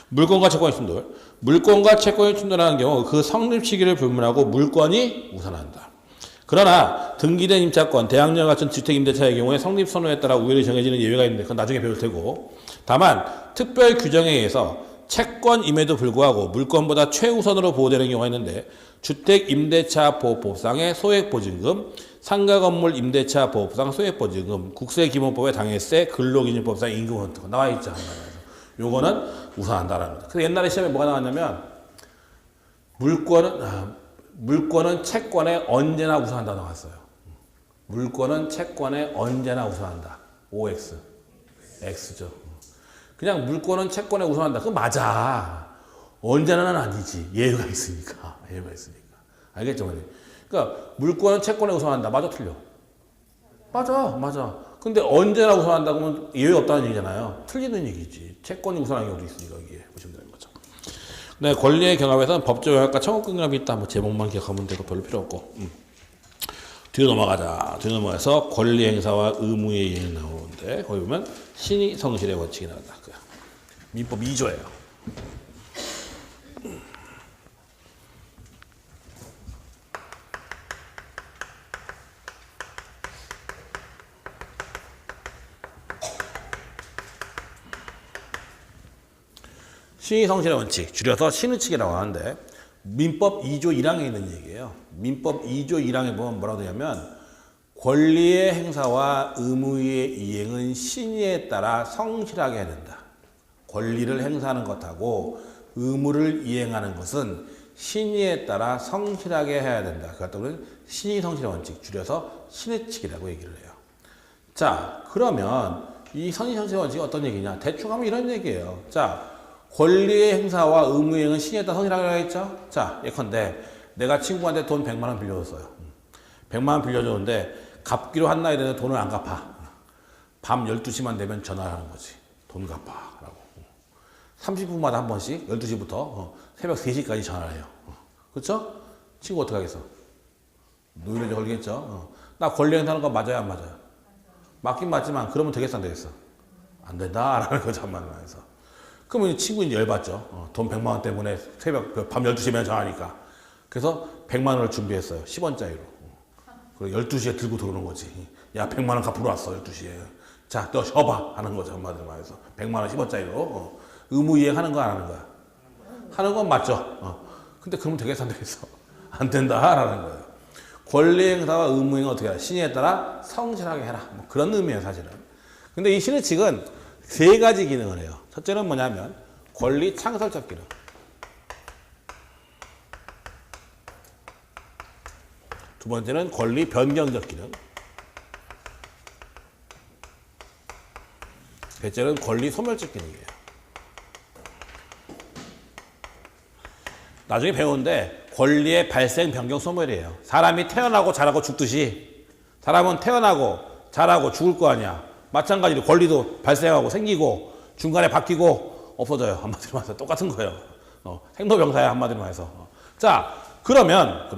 A: 물권과 채권의 충돌. 물권과 채권이 충돌하는 경우 그 성립 시기를 불문하고 물권이 우선한다. 그러나 등기된 임차권, 대항력 같은 주택임대차의 경우에 성립 선호에 따라 우연히 정해지는 예외가 있는데 그건 나중에 배울 테고, 다만 특별 규정에 의해서 채권임에도 불구하고 물권보다 최우선으로 보호되는 경우가 있는데 주택임대차 보호법상의 소액보증금, 상가건물 임대차 보호법상 소액보증금, 국세기본법의 당해세, 근로기준법상 임금원 등 나와있죠. 요거는 우선한다라는 거죠. 그래서 옛날에 시험에 뭐가 나왔냐면 물권은 채권에 언제나 우선한다 나왔어요. 물권은 채권에 언제나 우선한다. OX. X죠. 그냥 물권은 채권에 우선한다. 그거 맞아. 언제나는 아니지. 예외가 있으니까. 예외가 있으니까. 알겠죠? 그러니까 물권은 채권에 우선한다. 맞아, 틀려? 맞아. 근데 언제나 우선한다 그러면 예외 없다는 얘기잖아요. 틀리는 얘기지. 채권이 우선한 경우도 있으니까 이게 보시면 되는 거죠. 네, 권리의 경합에서는 법적 영향과 청구권 경합이 있다. 뭐 제목만 기억하면 되고 별로 필요 없고. 뒤로 넘어가자. 뒤로 넘어가서 권리 행사와 의무의 이행이 나오는데 거기 보면 신의 성실의 원칙이 나온다. 민법 2조예요. 신의 성실의 원칙, 줄여서 신의칙이라고 하는데 민법 2조 1항에 있는 얘기예요. 민법 2조 1항에 보면 뭐라고 되냐면 권리의 행사와 의무의 이행은 신의에 따라 성실하게 해야 된다. 권리를 행사하는 것하고 의무를 이행하는 것은 신의에 따라 성실하게 해야 된다. 그것도 신의 성실의 원칙, 줄여서 신의칙이라고 얘기를 해요. 자, 그러면 이 신의 성실의 원칙이 어떤 얘기냐? 대충 하면 이런 얘기예요. 자, 권리의 행사와 의무의 이행은 신의에 따라 성실하게 하겠죠? 자, 예컨대 내가 친구한테 돈 100만 원 빌려줬어요. 100만 원 빌려줬는데 갚기로 한 날이 되는데 돈을 안 갚아. 밤 12시만 되면 전화를 하는 거지. 돈 갚아. 라고. 30분마다 한 번씩 12시부터 새벽 3시까지 전화를 해요. 그렇죠? 친구 어떻게 하겠어? 노이로제 걸리겠죠? 나 권리 행사하는 거 맞아요? 안 맞아요? 맞긴 맞지만 그러면 되겠어? 안 되겠어? 안 된다. 라는 거죠. 한마디로 해서. 그러면 친구는 열받죠. 돈 100만 원 때문에 새벽 밤 12시면 전화하니까. 그래서 100만 원을 준비했어요. 10원짜리로. 그리고 12시에 들고 들어오는 거지. 야, 100만 원 갚으러 왔어. 12시에. 자, 너 쉬어봐. 하는 거죠. 한마디로 말해서. 100만 원 10원짜리로. 의무 이행하는 거 안 하는 거야? 하는 건 맞죠. 근데 그러면 되겠어? 안 되겠어? 안 된다. 라는 거예요. 권리행사와 의무행은 어떻게 해라? 신의에 따라 성실하게 해라. 뭐 그런 의미예요, 사실은. 근데 이 신의 칙은 세 가지 기능을 해요. 첫째는 뭐냐면 권리 창설적 기능. 두 번째는 권리 변경적 기능. 셋째는 권리 소멸적 기능이에요. 나중에 배우는데 권리의 발생, 변경, 소멸이에요. 사람이 태어나고 자라고 죽듯이 사람은 태어나고 자라고 죽을 거 아니야. 마찬가지로 권리도 발생하고 생기고 중간에 바뀌고 없어져요. 한마디로 말해서 똑같은 거예요. 생로병사야, 한마디로 말해서. 자, 그러면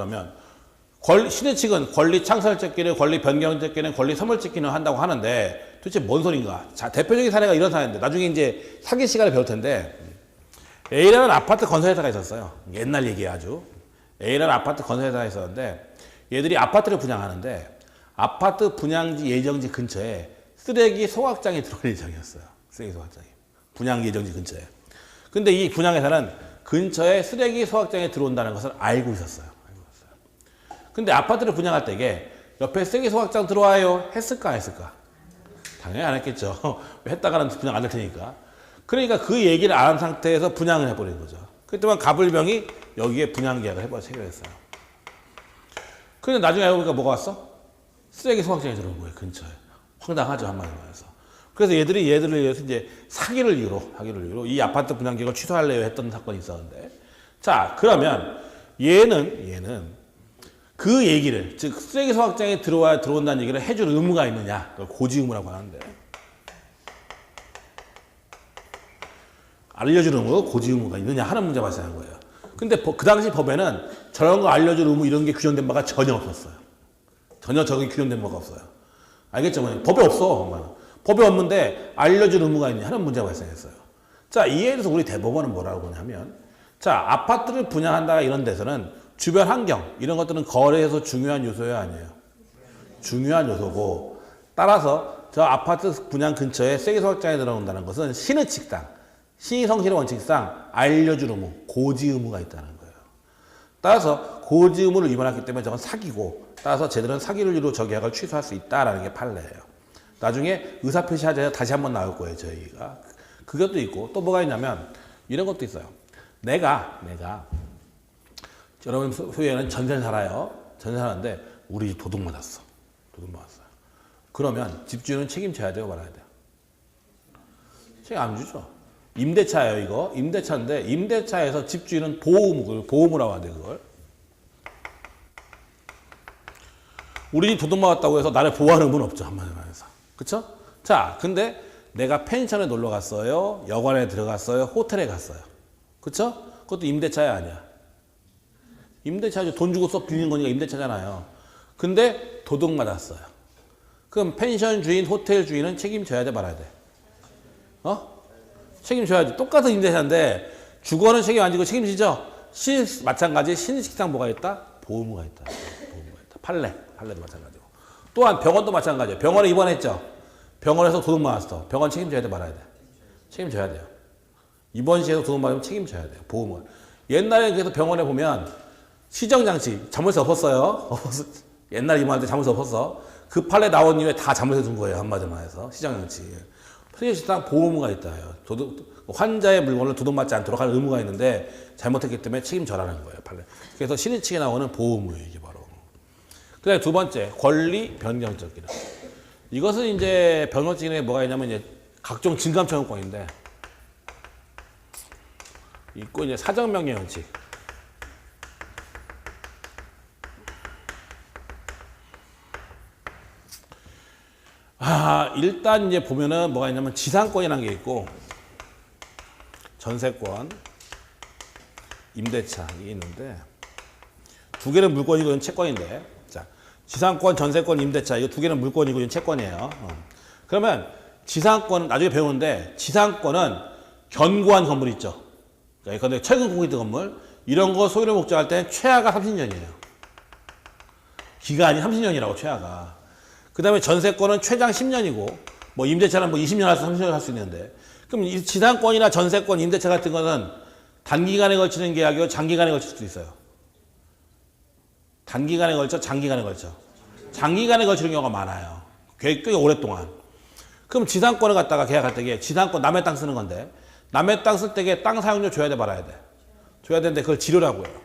A: 신의 칙은 권리 창설적 기능, 권리 변경적 기능, 권리 소멸적 기능 한다고 하는데 도대체 뭔 소린가? 자, 대표적인 사례가 이런 사례인데 나중에 이제 사기 시간에 배울 텐데 A라는 아파트 건설회사가 있었어요. 옛날 얘기예요, 아주. A라는 아파트 건설회사가 있었는데 얘들이 아파트를 분양하는데 아파트 분양지 예정지 근처에 쓰레기 소각장이 들어올 예정이었어요. 쓰레기 소각장이. 분양 예정지 근처에. 근데 이 분양회사는 근처에 쓰레기 소각장이 들어온다는 것을 알고 있었어요. 근데 아파트를 분양할 때에 옆에 쓰레기 소각장 들어와요. 했을까, 안 했을까? 당연히 안 했겠죠. 했다가는 분양 안 될 테니까. 그러니까 그 얘기를 안 한 상태에서 분양을 해버린 거죠. 그랬더니 가불병이 여기에 분양 계약을 해결했어요. 근데 나중에 알고 보니까 뭐가 왔어? 쓰레기 소각장이 들어온 거예요, 근처에. 황당하죠, 한마디로 말해서. 그래서 얘들을 위해서 이제 사기를 이유로 이 아파트 분양 계약을 취소하려고 했던 사건이 있었는데. 자, 그러면 얘는 그 얘기를, 즉, 쓰레기 소각장에 들어온다는 얘기를 해줄 의무가 있느냐. 그걸 고지 의무라고 하는데. 알려줄 의무, 고지 의무가 있느냐 하는 문제가 발생한 거예요. 근데 그 당시 법에는 저런 거 알려줄 의무 이런 게 규정된 바가 전혀 없었어요. 전혀 저게 규정된 바가 없어요. 알겠죠? 법에 없어. 법에 없는데 알려줄 의무가 있느냐 하는 문제가 발생했어요. 자, 이에 대해서 우리 대법원은 뭐라고 하냐면, 자, 아파트를 분양한다 이런 데서는 주변 환경 이런 것들은 거래에서 중요한 요소야, 아니에요? 중요한 요소고, 따라서 저 아파트 분양 근처에 쓰레기 소각장에 들어온다는 것은 신의 칙상, 신의성실의 원칙상 알려줄 의무, 고지 의무가 있다는 거예요. 따라서 고지 의무를 위반했기 때문에 저건 사기고, 따라서 쟤들은 사기를 이유로 저 계약을 취소할 수 있다라는 게 판례예요. 나중에 의사표시하자에 다시 한번 나올 거예요, 저희가. 그것도 있고, 또 뭐가 있냐면 이런 것도 있어요. 내가 여러분 소유에는 전세를 살아요. 전세 사는데 우리 집 도둑 맞았어요. 그러면 집주인은 책임져야 돼요, 말아야 돼요? 책임 안 주죠. 임대차예요, 이거. 임대차인데 임대차에서 집주인은 보호무라고 하는데 그걸. 우리 집 도둑 맞았다고 해서 나를 보호하는 의무는 없죠, 한마디로 말해서. 그쵸? 자, 근데 내가 펜션에 놀러 갔어요. 여관에 들어갔어요. 호텔에 갔어요. 그쵸? 그것도 임대차야, 아니야? 임대차죠. 돈 주고 써 빌리는 거니까 임대차잖아요. 근데 도둑 맞았어요. 그럼 펜션 주인, 호텔 주인은 책임져야 돼, 말아야 돼? 책임져야지. 똑같은 임대차인데 주거는 책임 안 지고 책임지죠? 마찬가지 신의식상 뭐가 있다? 보호무가 있다. 판례도 마찬가지고. 또한 병원도 마찬가지예요. 병원에 입원했죠? 병원에서 도둑 맞았어. 병원 책임져야 돼, 말아야 돼? 책임져야 돼요. 입원시에서 도둑 맞으면 책임져야 돼요. 보호무. 옛날에 그래서 병원에 보면 시정장치, 자물쇠 없었어요. 옛날 입원할 때 자물쇠 없었어. 그 판례 나온 이후에 다 자물쇠 둔 거예요, 한마디로 말해서. 시정장치. 신의식상 보호무가 있다. 환자의 물건을 도둑맞지 않도록 할 의무가 있는데 잘못했기 때문에 책임져라는 거예요, 판례. 그래서 신의칙에 나오는 보호무예요, 이게 바로. 그 다음에 두 번째, 권리 변경적 기능. 이것은 이제 변경적 기능에 뭐가 있냐면 이제 각종 증감청구권인데, 있고 이제 사정명령 원칙. 일단 이제 보면은 뭐가 있냐면 지상권이라는 게 있고, 전세권, 임대차 이게 있는데, 두 개는 물권이고 이건 채권인데, 자, 지상권, 전세권, 임대차 이거 두 개는 물권이고 이건 채권이에요. 그러면 지상권은 나중에 배우는데, 지상권은 견고한 건물 있죠. 그러니까 최근 공개된 건물 이런 거 소유를 목적할 때는 최하가 30년이에요. 기간이 30년이라고 최하가. 그 다음에 전세권은 최장 10년이고, 뭐 임대차는 뭐 20년 할수 30년 할 수 있는데, 그럼 이 지상권이나 전세권, 임대차 같은 거는 단기간에 걸치는 계약이고 장기간에 걸칠 수도 있어요. 단기간에 걸쳐, 장기간에 걸쳐. 장기간에 걸치는 경우가 많아요. 꽤 오랫동안. 그럼 지상권을 갖다가 계약할 때 지상권 남의 땅 쓰는 건데 남의 땅 쓸 때 땅 사용료 줘야 돼 말아야 돼? 줘야 되는데 그걸 지료라고 해요.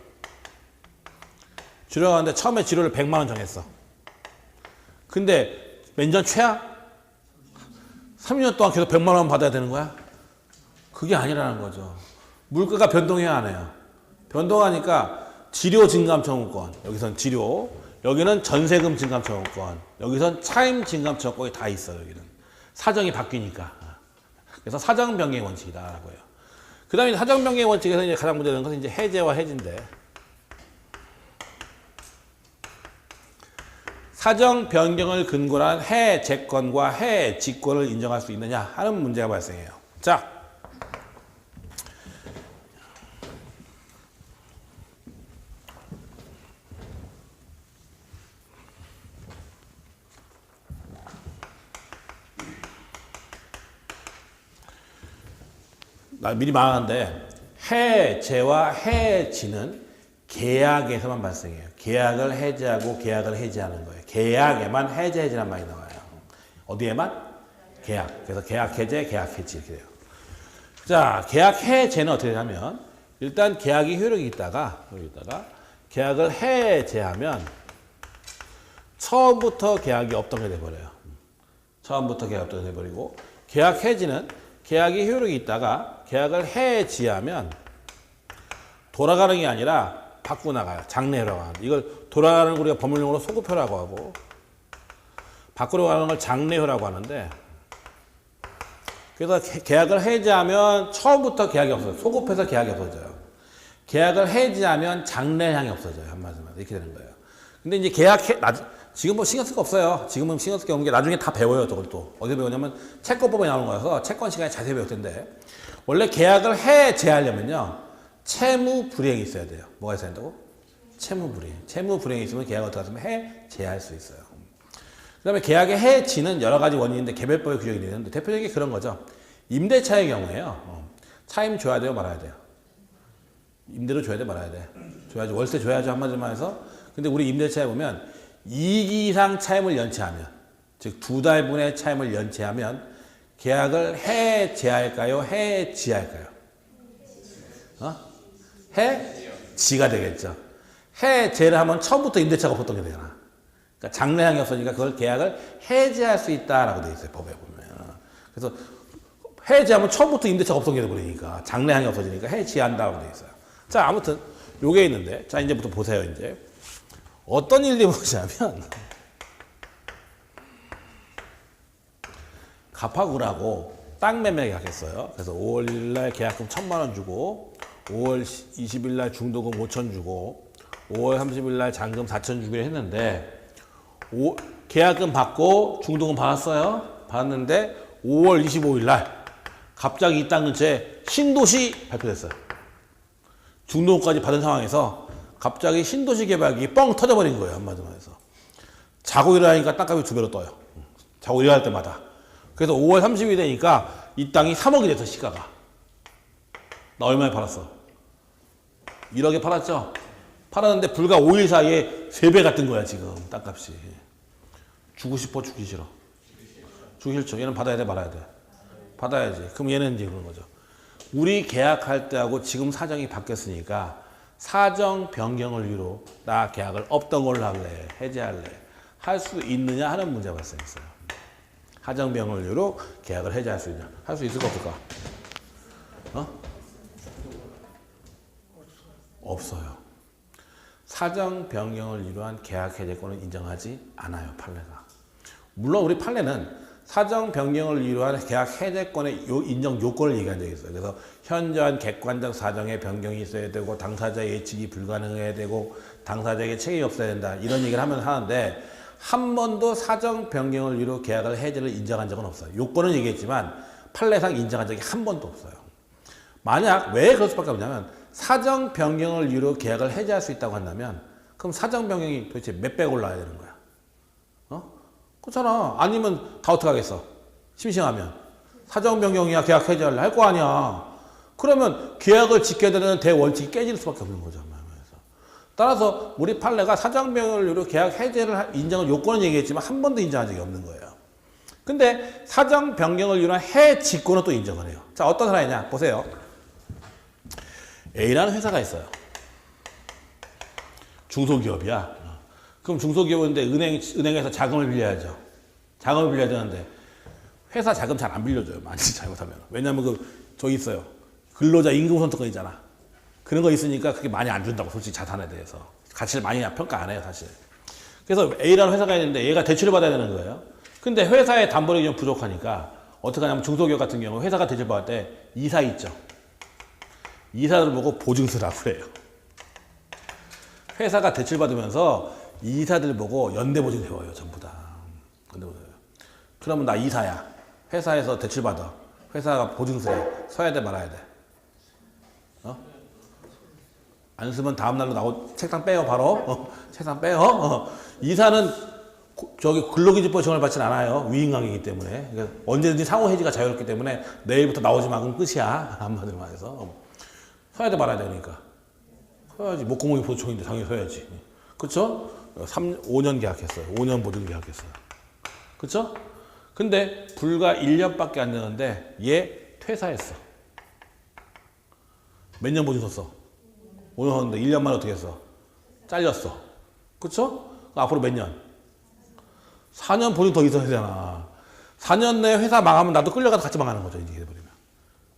A: 지료라고 하는데 처음에 지료를 100만 원 정했어. 근데 몇 년 최하? 30년 동안 계속 100만 원 받아야 되는 거야? 그게 아니라는 거죠. 물가가 변동해야 안 해요. 변동하니까 지료 증감 청구권, 여기선 지료, 여기는 전세금 증감 청구권, 여기선 차임 증감 청구권이 다 있어요. 여기는 사정이 바뀌니까. 그래서 사정 변경 원칙이다라고 해요. 그 다음에 사정 변경 원칙에서 이제 가장 문제되는 것은 이제 해제와 해지인데, 사정 변경을 근거로 한 해제권과 해지권을 인정할 수 있느냐 하는 문제가 발생해요. 자, 나 미리 말하는데 해제와 해지는 계약에서만 발생해요. 계약을 해제하고 계약을 해지하는 거예요. 계약에만 해제, 해지란 말이 나와요. 어디에만? 계약. 그래서 계약 해제, 계약 해지 이렇게 돼요. 자, 계약 해제는 어떻게 되냐면 일단 계약이 효력이 있다가 계약을 해제하면 처음부터 계약이 없던 게 돼버려요. 처음부터 계약이 없던 게 돼버리고, 계약 해지는 계약이 효력이 있다가 계약을 해지하면 돌아가는 게 아니라 밖으로 나가요. 장래라고 하는데, 이걸 돌아가는 걸 우리가 법률용어로 소급효라고 하고, 밖으로 가는 걸 장래효라고 하는데, 그래서 계약을 해지하면 처음부터 계약이 없어져요. 소급해서 계약이 없어져요. 계약을 해지하면 장래향이 없어져요. 한마디로 이렇게 되는 거예요. 근데 이제 지금 뭐 신경 쓸 거 없어요. 지금은 신경 쓸 게 없는 게 나중에 다 배워요. 저걸 또 어디서 배우냐면 채권법에 나오는 거여서 채권 시간에 자세히 배울 텐데, 원래 계약을 해제하려면요 채무 불이행이 있어야 돼요. 뭐가 있어야 된다고? 채무 불이행. 채무 불이행이 있으면 계약을 어떻게 하면 해제할 수 있어요. 그 다음에 계약의 해지는 여러 가지 원인인데 개별법에 규정이 되는데, 대표적인 게 그런 거죠. 임대차의 경우에요. 차임 줘야 돼요, 말아야 돼요? 임대료 줘야 돼, 말아야 돼? 줘야죠. 월세 줘야죠, 한마디로 해서. 근데 우리 임대차에 보면 2기 이상 차임을 연체하면, 즉 2달분의 차임을 연체하면 계약을 해제할까요? 해지할까요? 해지가 되겠죠. 해제를 하면 처음부터 임대차가 없었던 게 되잖아. 그러니까 장래향이 없어지니까 그걸 계약을 해제할 수 있다라고 되어 있어요. 법에 보면. 그래서 해제하면 처음부터 임대차가 없던 게 되버리니까 장래향이 없어지니까 해지한다고 되어 있어요. 자, 아무튼 요게 있는데, 자 이제부터 보세요. 이제 어떤 일이 뭐냐면, 갑하구라고 땅 매매 계약했어요. 그래서 5월 1일 날 계약금 1,000만 원 주고, 5월 20일 날 중도금 5천 주고, 5월 30일 날 잔금 4천 주기로 했는데, 계약금 받고 중도금 받았어요. 받았는데 5월 25일 날 갑자기 이 땅 근처에 신도시 발표됐어요. 중도금까지 받은 상황에서 갑자기 신도시 개발이 뻥 터져버린 거예요. 한마디로 해서. 자고 일어나니까 땅값이 2배로 떠요. 자고 일어날 때마다. 그래서 5월 30일 되니까 이 땅이 3억이 돼서 시가가. 나 얼마에 팔았어? 1억에 팔았죠? 팔았는데 불과 5일 사이에 3배가 뜬 거야, 지금 땅값이. 주고 싶어, 주기 싫어? 주기 싫죠. 얘는 받아야 돼, 말아야 돼? 받아야지. 그럼 얘는 이제 그런 거죠. 우리 계약할 때하고 지금 사정이 바뀌었으니까 사정 변경을 이유로 나 계약을 없던 걸로 할래, 해지할래, 할 수 있느냐 하는 문제가 발생했어요. 사정 변경을 이유로 계약을 해지할 수 있냐? 할 수 있을까 없을까? 없어요. 사정 변경을 이유로 한 계약 해제권을 인정하지 않아요, 판례가. 물론 우리 판례는 사정 변경을 이유로 한 계약 해제권의 인정 요건을 얘기한 적이 있어요. 그래서 현저한 객관적 사정의 변경이 있어야 되고, 당사자 예측이 불가능해야 되고, 당사자에게 책임이 없어야 된다, 이런 얘기를 하는데, 한 번도 사정 변경을 이유로 계약을 해제를 인정한 적은 없어요. 요건은 얘기했지만 판례상 인정한 적이 한 번도 없어요. 만약 왜 그럴 수밖에 없냐면, 사정 변경을 이유로 계약을 해제할 수 있다고 한다면, 그럼 사정 변경이 도대체 몇 배 올라야 되는 거야? 그렇잖아. 아니면 다 어떻게 하겠어? 심심하면. 사정 변경이야, 계약 해제할래? 할 거 아니야. 그러면 계약을 지켜야 되는 대원칙이 깨질 수밖에 없는 거죠. 따라서 우리 판례가 사정변경을 계약 해제를 인정을 요건은 얘기했지만 한 번도 인정한 적이 없는 거예요. 근데 사정 변경을 이유로 해 직고는 또 인정을 해요. 자, 어떤 사람이냐? 보세요. A라는 회사가 있어요. 중소기업이야. 그럼 중소기업인데 은행에서 자금을 빌려야죠. 자금을 빌려야 되는데 회사 자금 잘 안 빌려줘요. 많이 잘못하면. 왜냐면 저기 있어요. 근로자 임금선택권이잖아. 그런 거 있으니까 그게 많이 안 준다고, 솔직히 자산에 대해서. 가치를 많이 평가 안 해요, 사실. 그래서 A라는 회사가 있는데 얘가 대출을 받아야 되는 거예요. 근데 회사의 담보력이 좀 부족하니까 어떻게 하냐면 중소기업 같은 경우 회사가 대출 받을 때 이사 있죠. 이사를 보고 보증서라고 그래요. 회사가 대출 받으면서 이사들 보고 연대보증 세워요, 전부 다. 연대보증. 그러면 나 이사야. 회사에서 대출 받아. 회사가 보증서에 서야 돼, 말아야 돼? 안 쓰면 다음날로 책상 빼요, 바로. 책상 빼요. 이사는 저기 근로기준법 지원을 받지는 않아요. 위임관계이기 때문에. 그러니까 언제든지 상호해지가 자유롭기 때문에 내일부터 나오지 마. 그럼 끝이야. 한마디로 말해서. 서야 돼, 말아야 되니까. 서야지. 목공무기 보초인데 당연히 서야지. 그쵸? 5년 계약했어요. 5년 보증 계약했어요. 그쵸? 근데 불과 1년밖에 안 되는데 얘 퇴사했어. 몇 년 보증 섰어? 5년 섰는데 1년 만에 어떻게 했어? 잘렸어. 그쵸? 앞으로 몇 년? 4년 보증 더 있어야 되잖아. 4년 내에 회사 망하면 나도 끌려가서 같이 망하는 거죠, 이제 해버리면.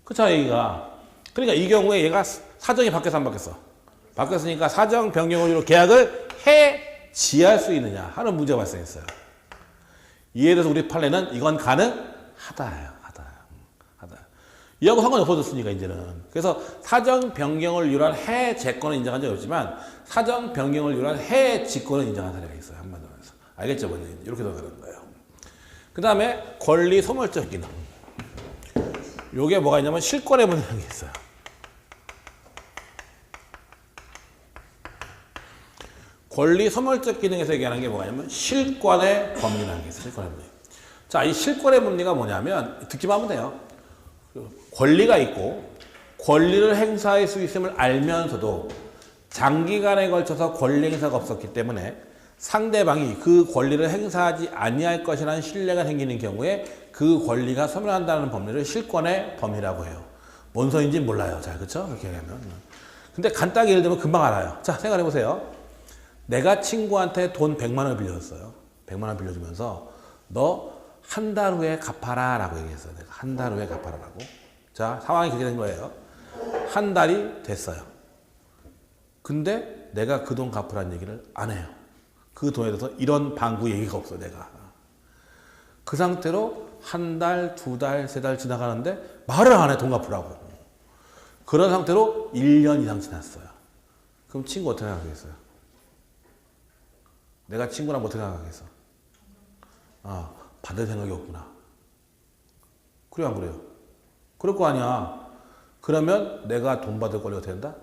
A: 그쵸, 얘기가. 그러니까 이 경우에 얘가 사정이 바뀌었어, 안 바뀌었어? 바뀌었으니까 사정 변경으로 계약을 해지할 수 있느냐 하는 문제가 발생했어요. 이에 대해서 우리 판례는 이건 가능하다예요. 하다. 이하고 상관이 없어졌으니까 이제는. 그래서 사정 변경을 유한 해제권은 인정한 적이 없지만 사정 변경을 유한 해지권은 인정한 사례가 있어요. 한마디로 해서. 알겠죠? 먼저 이렇게 들어가는 거예요. 그 다음에 권리 소멸적 기능. 요게 뭐가 있냐면 실권의 문제라는 게 있어요. 권리 소멸적 기능에서 얘기하는 게 뭐가 있냐면 실권의 법리라는 게 있어요. 실권의 법리. 자, 이 실권의 법리가 뭐냐면 듣기만 하면 돼요. 권리가 있고 권리를 행사할 수 있음을 알면서도 장기간에 걸쳐서 권리 행사가 없었기 때문에 상대방이 그 권리를 행사하지 아니할 것이라는 신뢰가 생기는 경우에 그 권리가 소멸한다는 법리를 실권의 법리라고 해요. 뭔 소리인지 몰라요. 잘, 그쵸? 그렇게 얘기하면. 근데 간단하게 예를 들면 금방 알아요. 자, 생각해 보세요. 내가 친구한테 돈 100만 원을 빌렸어요. 100만 원 빌려주면서 너 한 달 후에 갚아라 라고 얘기했어요. 내가 한 달 후에 갚아라 라고. 자, 상황이 그렇게 된 거예요. 한 달이 됐어요. 근데 내가 그 돈 갚으라는 얘기를 안 해요. 그 돈에 대해서 이런 방구 얘기가 없어요, 내가. 그 상태로 한 달, 두 달, 세 달 지나가는데 말을 안 해, 돈 갚으라고. 그런 상태로 1년 이상 지났어요. 그럼 친구 어떻게 생각하겠어요? 내가 친구랑 어떻게 생각하겠어? 아, 받을 생각이 없구나. 그래요, 안 그래요? 그럴 거 아니야. 그러면 내가 돈 받을 권리가 된다?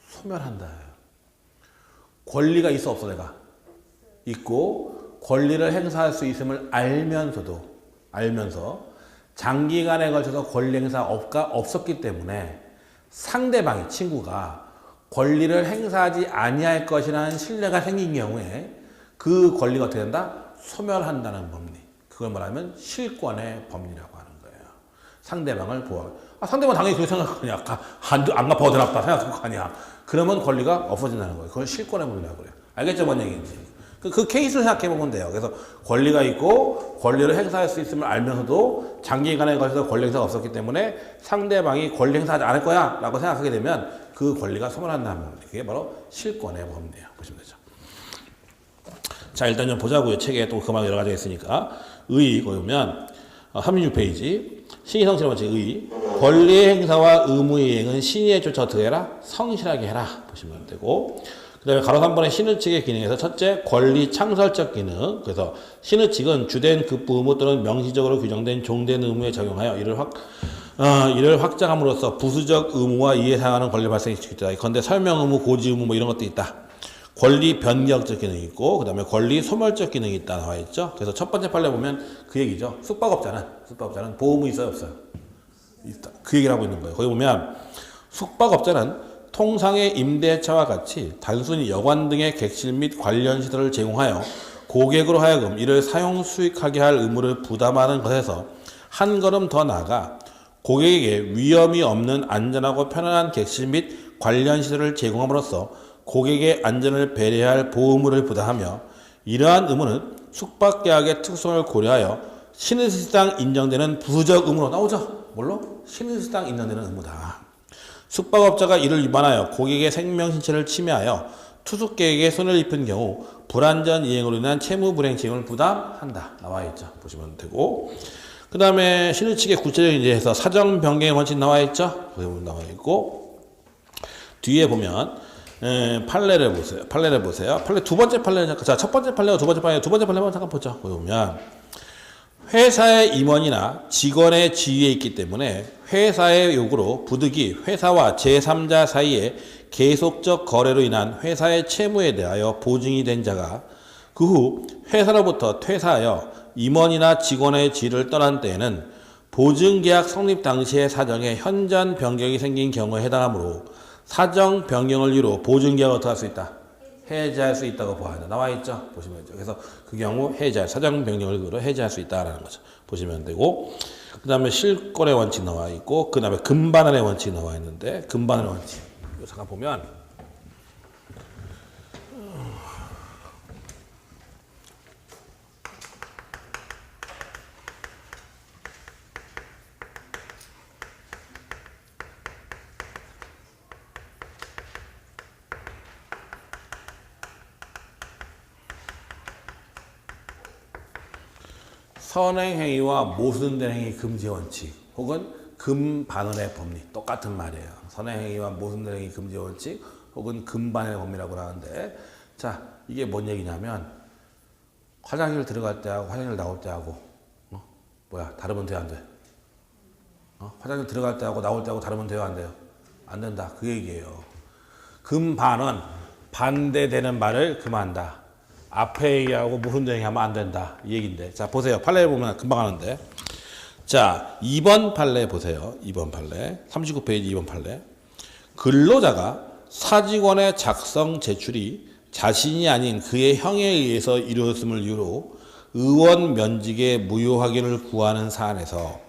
A: 소멸한다. 권리가 있어, 없어, 내가? 있고, 권리를 행사할 수 있음을 알면서 장기간에 걸쳐서 권리 행사가 없었기 때문에 상대방이, 친구가 권리를 행사하지 아니할 것이라는 신뢰가 생긴 경우에 그 권리가 어떻게 된다? 소멸한다는 법리. 그걸 말하면 실권의 법리라고 하는 거예요. 상대방을 보호하고. 상대방 당연히 그렇게 생각할 거 아니야. 안 갚아도 되나 생각할 거 아니야. 그러면 권리가 없어진다는 거예요. 그걸 실권의 법리라고 그래요. 알겠죠? 뭔 얘기인지. 그 케이스를 생각해 보면 돼요. 그래서 권리가 있고 권리를 행사할 수 있음을 알면서도 장기간에 걸쳐서 권리 행사가 없었기 때문에 상대방이 권리 행사하지 않을 거야 라고 생각하게 되면 그 권리가 소멸한다는 겁니다. 그게 바로 실권의 법리예요. 보시면 되죠. 자, 일단 좀 보자고요. 책에 또 그만 여러 가지가 있으니까. 의, 보면 36페이지. 신의성실의 원칙 의. 권리 행사와 의무의 이행은 신의에 쫓아 어떻게 해라? 성실하게 해라. 보시면 되고. 그 다음에 가로 3번의 신의칙의 기능에서 첫째, 권리 창설적 기능. 그래서 신의칙은 주된 급부 의무 또는 명시적으로 규정된 종된 의무에 적용하여 이를 확장함으로써 부수적 의무와 이에 상하는 권리 발생이 있다. 건데 설명 의무, 고지 의무 뭐 이런 것도 있다. 권리 변경적 기능이 있고, 그 다음에 권리 소멸적 기능이 있다 나와 있죠. 그래서 첫 번째 판례 보면 그 얘기죠. 숙박업자는 보험이 있어요, 없어요? 있다. 그 얘기를 하고 있는 거예요. 거기 보면 숙박업자는 통상의 임대차와 같이 단순히 여관 등의 객실 및 관련 시설을 제공하여 고객으로 하여금 이를 사용 수익하게 할 의무를 부담하는 것에서 한 걸음 더 나아가 고객에게 위험이 없는 안전하고 편안한 객실 및 관련 시설을 제공함으로써 고객의 안전을 배려할 보호의무를 부담하며 이러한 의무는 숙박계약의 특성을 고려하여 신의실상 인정되는 부수적 의무로 나오죠. 뭘로? 신의실상 인정되는 의무다. 숙박업자가 이를 위반하여 고객의 생명 신체를 침해하여 투숙객에게 손해를 입힌 경우 불안전 이행으로 인한 채무 불이행 책임을 부담한다. 나와 있죠. 보시면 되고 그 다음에 신의 측의 구체적인 예에서 사정 변경의 원칙 나와 있죠. 거기 나와 있고 뒤에 보면 판례를 보세요. 판례 두 번째 판례는 자, 첫 번째 판례와 두 번째 판례만 잠깐 보죠. 거기 보면 회사의 임원이나 직원의 지위에 있기 때문에 회사의 요구로 부득이 회사와 제3자 사이에 계속적 거래로 인한 회사의 채무에 대하여 보증이 된 자가 그 후 회사로부터 퇴사하여 임원이나 직원의 지위를 떠난 때에는 보증계약 성립 당시의 사정에 현저한 변경이 생긴 경우에 해당하므로 사정 변경을 이유로 보증계약을 어떻게 할 수 있다? 해지할 수 있다고 보아야 한다. 나와 있죠? 보시면 되죠. 그래서 그 경우 해지할, 사정 변경을 이유로 해지할 수 있다라는 거죠. 보시면 되고 그 다음에 실권의 원칙 나와 있고 그 다음에 금반환의 원칙 나와 있는데 금반환의 원칙 이거 잠깐 보면 선행행위와 모순된 행위 금지 원칙 혹은 금반환의 법리 똑같은 말이에요. 선행행위와 모순된 행위 금지 원칙 혹은 금반환의 법리라고 하는데 자 이게 뭔 얘기냐면 화장실 들어갈 때하고 화장실 나올 때하고 다르면 돼요 안 돼? 화장실 들어갈 때하고 나올 때하고 다르면 돼요 안 돼요? 안 된다 그 얘기예요. 금반환 반대되는 말을 금한다. 앞에 얘기하고 모순된 얘기하면 안 된다. 이 얘기인데. 자, 보세요. 판례를 보면 금방 하는데. 자, 2번 판례 보세요. 2번 판례. 39페이지 2번 판례. 근로자가 사직원의 작성 제출이 자신이 아닌 그의 형에 의해서 이루어졌음을 이유로 의원 면직의 무효 확인을 구하는 사안에서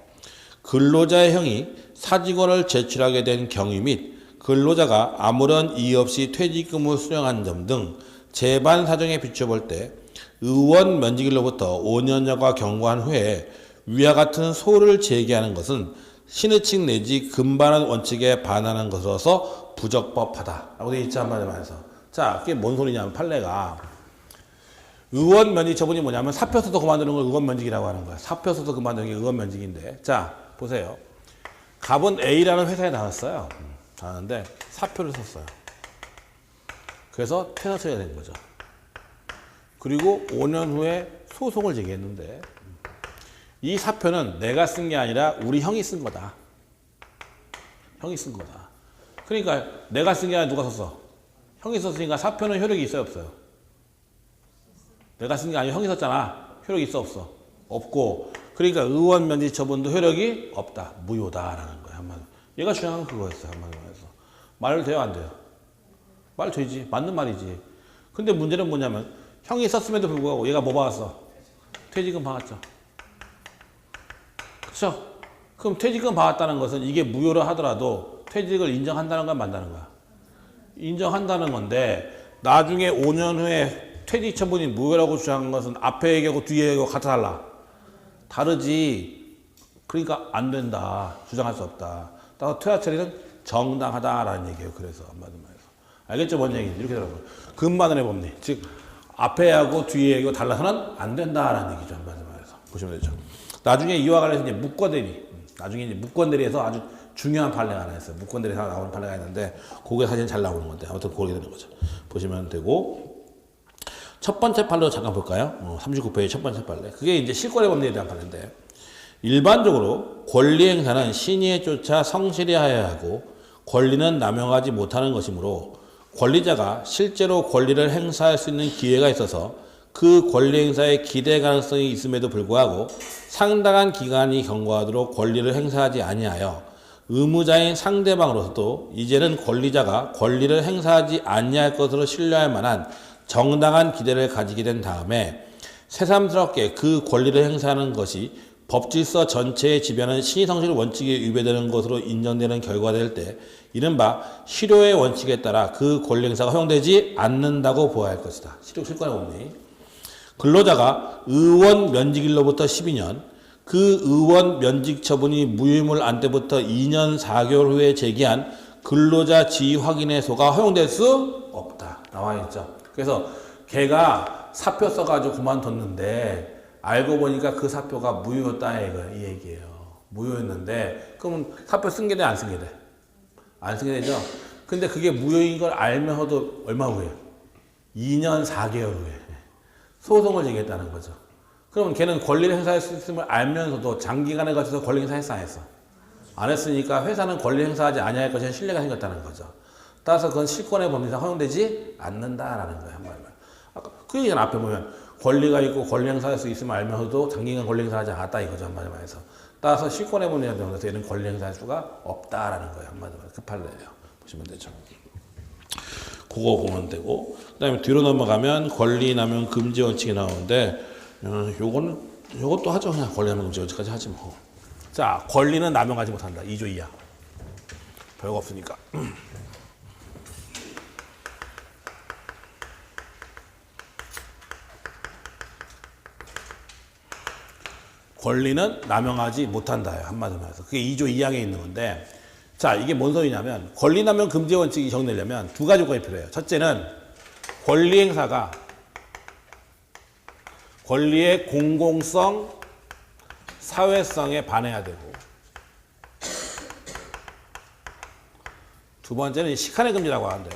A: 근로자의 형이 사직원을 제출하게 된 경위 및 근로자가 아무런 이의 없이 퇴직금을 수령한 점 등 재반 사정에 비춰볼 때 의원 면직일로부터 5년여가 경과한 후에 위와 같은 소를 제기하는 것은 신의칙 내지 금반환 원칙에 반하는 것으로서 부적법하다 라고 되어 있지 한마디로 말해서 자 그게 뭔 소리냐면 판례가 의원 면직 처분이 뭐냐면 사표 써서 그만두는 걸 의원 면직이라고 하는 거야. 사표 써서 그만두는 게 의원 면직인데 자 보세요. 갑은 A라는 회사에 나왔어요. 나왔는데 사표를 썼어요. 그래서 퇴사처리가 된 거죠. 그리고 5년 후에 소송을 제기했는데 이 사표는 내가 쓴 게 아니라 우리 형이 쓴 거다. 형이 쓴 거다. 그러니까 내가 쓴 게 아니라 누가 썼어? 형이 썼으니까 사표는 효력이 있어요 없어요? 내가 쓴 게 아니라 형이 썼잖아. 효력이 있어 없어? 없고 그러니까 의원 면직 처분도 효력이 없다. 무효다라는 거야. 한마디로. 얘가 주장한 그거였어요. 한마디로 해서. 말 돼요 안 돼요? 말 되지. 맞는 말이지. 근데 문제는 뭐냐면 형이 썼음에도 불구하고 얘가 뭐 받았어? 퇴직금 받았죠. 그렇죠? 그럼 퇴직금 받았다는 것은 이게 무효를 하더라도 퇴직을 인정한다는 건 맞다는 거야. 인정한다는 건데 나중에 5년 후에 퇴직 처분이 무효라고 주장한 것은 앞에 얘기하고 뒤에 얘기하고 같아 달라. 다르지. 그러니까 안 된다. 주장할 수 없다. 따라서 퇴사 처리는 정당하다라는 얘기예요. 그래서 한마디로 말해서. 알겠죠? 뭔 얘기인지. 이렇게 들어가요. 금반환의 법리. 즉 앞에 하고 뒤에 얘기가 달라서는 안 된다라는 얘기죠. 한마디로 말해서. 보시면 되죠. 나중에 이와 관련해서 이제 무권대리. 나중에 이제 무권대리에서 아주 중요한 판례가 하나 있어요. 무권대리에서 나오는 판례가 있는데 그게 사실 잘 나오는 건데 아무튼 그렇게 되는 거죠. 보시면 되고 첫 번째 판례로 잠깐 볼까요? 39페이지 첫 번째 판례. 그게 이제 실권의 법리에 대한 판례인데 일반적으로 권리 행사는 신의에 쫓아 성실히 하여야 하고 권리는 남용하지 못하는 것이므로 권리자가 실제로 권리를 행사할 수 있는 기회가 있어서 그 권리 행사에 기대 가능성이 있음에도 불구하고 상당한 기간이 경과하도록 권리를 행사하지 아니하여 의무자인 상대방으로서도 이제는 권리자가 권리를 행사하지 아니할 것으로 신뢰할 만한 정당한 기대를 가지게 된 다음에 새삼스럽게 그 권리를 행사하는 것이 법질서 전체에 지배하는 신의성실 원칙에 위배되는 것으로 인정되는 결과가 될 때 이른바 실효의 원칙에 따라 그 권리 행사가 허용되지 않는다고 보아야 할 것이다. 실효실권의 법리. 근로자가 의원 면직일로부터 12년, 그 의원 면직 처분이 무효임을 안 때부터 2년 4개월 후에 제기한 근로자 지위 확인의 소가 허용될 수 없다. 나와 있죠. 그래서 걔가 사표 써가지고 그만뒀는데 알고 보니까 그 사표가 무효였다 이 얘기예요. 무효였는데 그러면 사표 쓴 게 돼, 안 쓴 게 돼? 안 쓴 게 되죠. 근데 그게 무효인 걸 알면서도 얼마 후에? 2년 4개월 후에 소송을 제기했다는 거죠. 그러면 걔는 권리를 행사할 수 있음을 알면서도 장기간에 걸쳐서 권리 행사했어, 안 했어? 안 했으니까 회사는 권리 행사하지 아니할 것에 신뢰가 생겼다는 거죠. 따라서 그건 실권의 범위상 허용되지 않는다라는 거예요. 한마디로. 아까 그 얘기는 앞에 보면 권리가 있고 권리 행사할 수 있음을 알면서도 장기간 권리 행사하지 않았다 이거죠. 한마디로 해서. 따라서 실권의 범위에 대해서 얘는 권리 행사할 수가 없다라는 거예요. 한마디로 해서. 그 판례예요. 보시면 되죠. 그거 보면 되고, 그 다음에 뒤로 넘어가면 권리 남용 금지 원칙이 나오는데, 요것도 하죠. 그냥 권리 남용 금지 원칙까지 하지 뭐. 자, 권리는 남용하지 못한다. 2조 2항. 별거 없으니까. 권리는 남용하지 못한다요. 한마디로 해서. 그게 2조 2항에 있는 건데, 자, 이게 뭔 소리냐면, 권리 남용 금지 원칙이 정리되려면 두 가지 조건이 필요해요. 첫째는 권리 행사가 권리의 공공성, 사회성에 반해야 되고, 두 번째는 시간의 금지라고 하는데,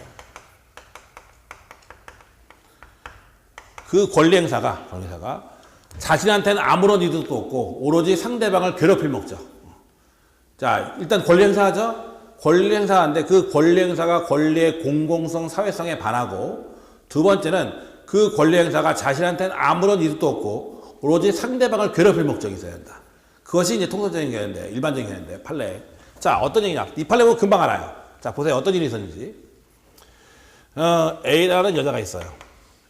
A: 그 권리 행사가 자신한테는 아무런 이득도 없고 오로지 상대방을 괴롭힐 목적. 자, 일단 권리 행사하죠. 권리 행사하는데 그 권리 행사가 권리의 공공성, 사회성에 반하고, 두 번째는 그 권리 행사가 자신한테는 아무런 이득도 없고 오로지 상대방을 괴롭힐 목적이 있어야 한다. 그것이 이제 통설적인 개념인데, 일반적인 개념인데, 판례. 자, 어떤 얘기냐? 이 판례 보면 금방 알아요. 자, 보세요. 어떤 일이 있었는지. A라는 여자가 있어요.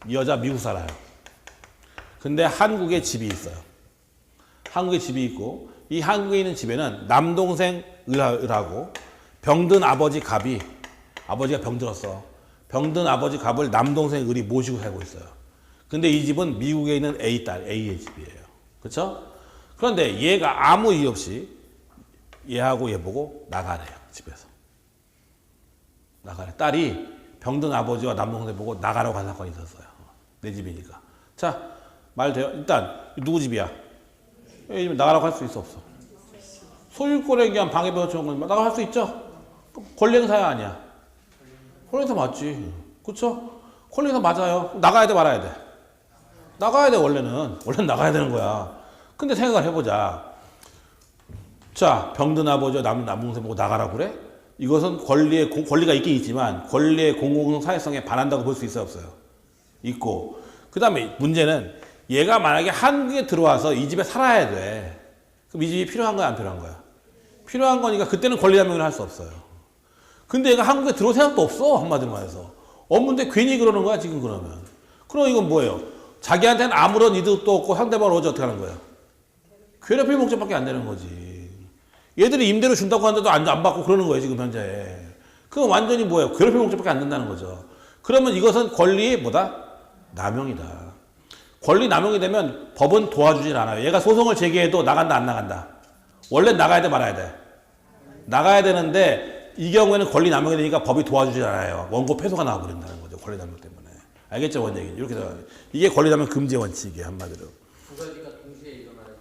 A: 이 여자 미국 살아요. 근데 한국에 집이 있어요. 한국에 집이 있고, 이 한국에 있는 집에는 남동생 을하고 병든 아버지 갑이, 아버지가 병들었어. 병든 아버지 갑을 남동생 을이 모시고 살고 있어요. 근데 이 집은 미국에 있는 A의 집이에요. 그렇죠? 그런데 얘가 아무 이유 없이 얘하고 얘 보고 나가래요. 집에서. 나가래. 딸이 병든 아버지와 남동생 보고 나가라고 한 사건이 있었어요. 내 집이니까. 자, 말 돼요? 일단 누구 집이야? 이 집에 나가라고 할 수 있어, 없어? 소유권에 의한 방해배 요청은 건 나가라 할 수 있죠? 권리 행사야, 아니야? 권리 행사 맞지. 그쵸? 권리 행사 맞아요. 나가야 돼, 말아야 돼? 나가야 돼, 원래는 나가야 되는 거야. 근데 생각을 해보자. 자, 병든 아버지와 남동생 보고 나가라고 그래? 이것은 권리가 있긴 있지만 권리의 공공성, 사회성에 반한다고 볼 수 있어요, 없어요? 있고. 그 다음에 문제는 얘가 만약에 한국에 들어와서 이 집에 살아야 돼. 그럼 이 집이 필요한 거야, 안 필요한 거야? 필요한 거니까 그때는 권리남용을 할 수 없어요. 근데 얘가 한국에 들어올 생각도 없어, 한마디로 말해서. 없는데 괜히 그러는 거야, 지금 그러면. 그럼 이건 뭐예요? 자기한테는 아무런 이득도 없고 상대방을 어제 어떻게 하는 거야? 괴롭힐 목적밖에 안 되는 거지. 얘들이 임대료 준다고 하는데도 안 받고 그러는 거예요, 지금 현재. 그건 완전히 뭐예요? 괴롭힐 목적밖에 안 된다는 거죠. 그러면 이것은 권리의 뭐다? 남용이다. 권리 남용이 되면 법은 도와주질 않아요. 얘가 소송을 제기해도 나간다, 안 나간다? 원래 나가야 돼, 말아야 돼? 나가야 되는데 이 경우에는 권리 남용이 되니까 법이 도와주질 않아요. 원고 패소가 나와버린다는 거죠. 권리 남용 때문에. 알겠죠, 원장님? 이렇게 생각해요. 이게 권리 남용 금지 원칙이에요, 한마디로.
B: 두 가지가 동시에 일어나요.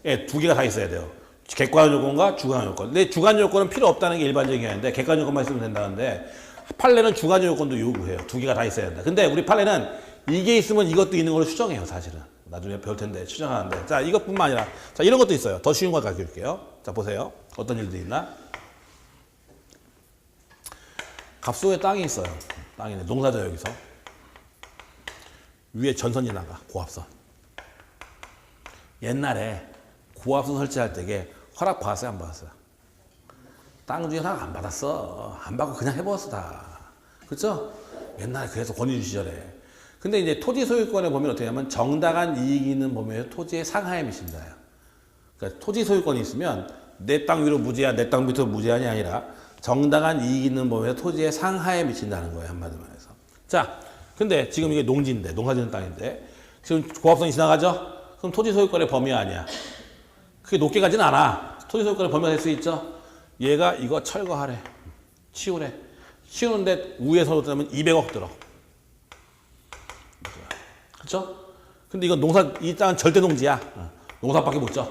A: 예, 두 개가 다 있어야 돼요. 객관 요건과 주관 요건. 근데 주관 요건은 필요 없다는 게 일반적인 개념인데 객관 요건만 있으면 된다는데 판례는 주관 요건도 요구해요. 두 개가 다 있어야 된다. 근데 우리 판례는 이게 있으면 이것도 있는 걸로 추정해요, 사실은. 나중에 배울 텐데, 추정하는데. 자, 이것뿐만 아니라, 자, 이런 것도 있어요. 더 쉬운 걸 가르쳐 줄게요. 자, 보세요. 어떤 일들이 있나? 갑소에 땅이 있어요. 땅이네. 농사죠, 여기서. 위에 전선이 나가, 고압선. 옛날에 고압선 설치할 때게 허락 받았어요, 안 받았어요? 땅 중에 하나 안 받았어. 안 받고 그냥 해버렸어 다. 그렇죠? 옛날에 그래서 권위주의 시절에. 근데 이제 토지 소유권에 보면 어떻게 하면 정당한 이익이 있는 범위에서 토지의 상하에 미친다. 그러니까 토지 소유권이 있으면 내 땅 위로 무제한, 내 땅 밑으로 무제한이 아니라 정당한 이익이 있는 범위에서 토지의 상하에 미친다는 거예요. 한마디로 해서. 자, 근데 지금 이게 농지인데, 농사짓는 땅인데 지금 고압선이 지나가죠? 그럼 토지 소유권의 범위 아니야. 그게 높게 가진 않아. 토지 소유권의 범위가 될 수 있죠? 얘가 이거 철거하래. 치우래. 치우는데 위에서 들면 200억 들어. 그렇죠? 근데 이건 이 땅은 절대 농지야. 농사밖에 못 져.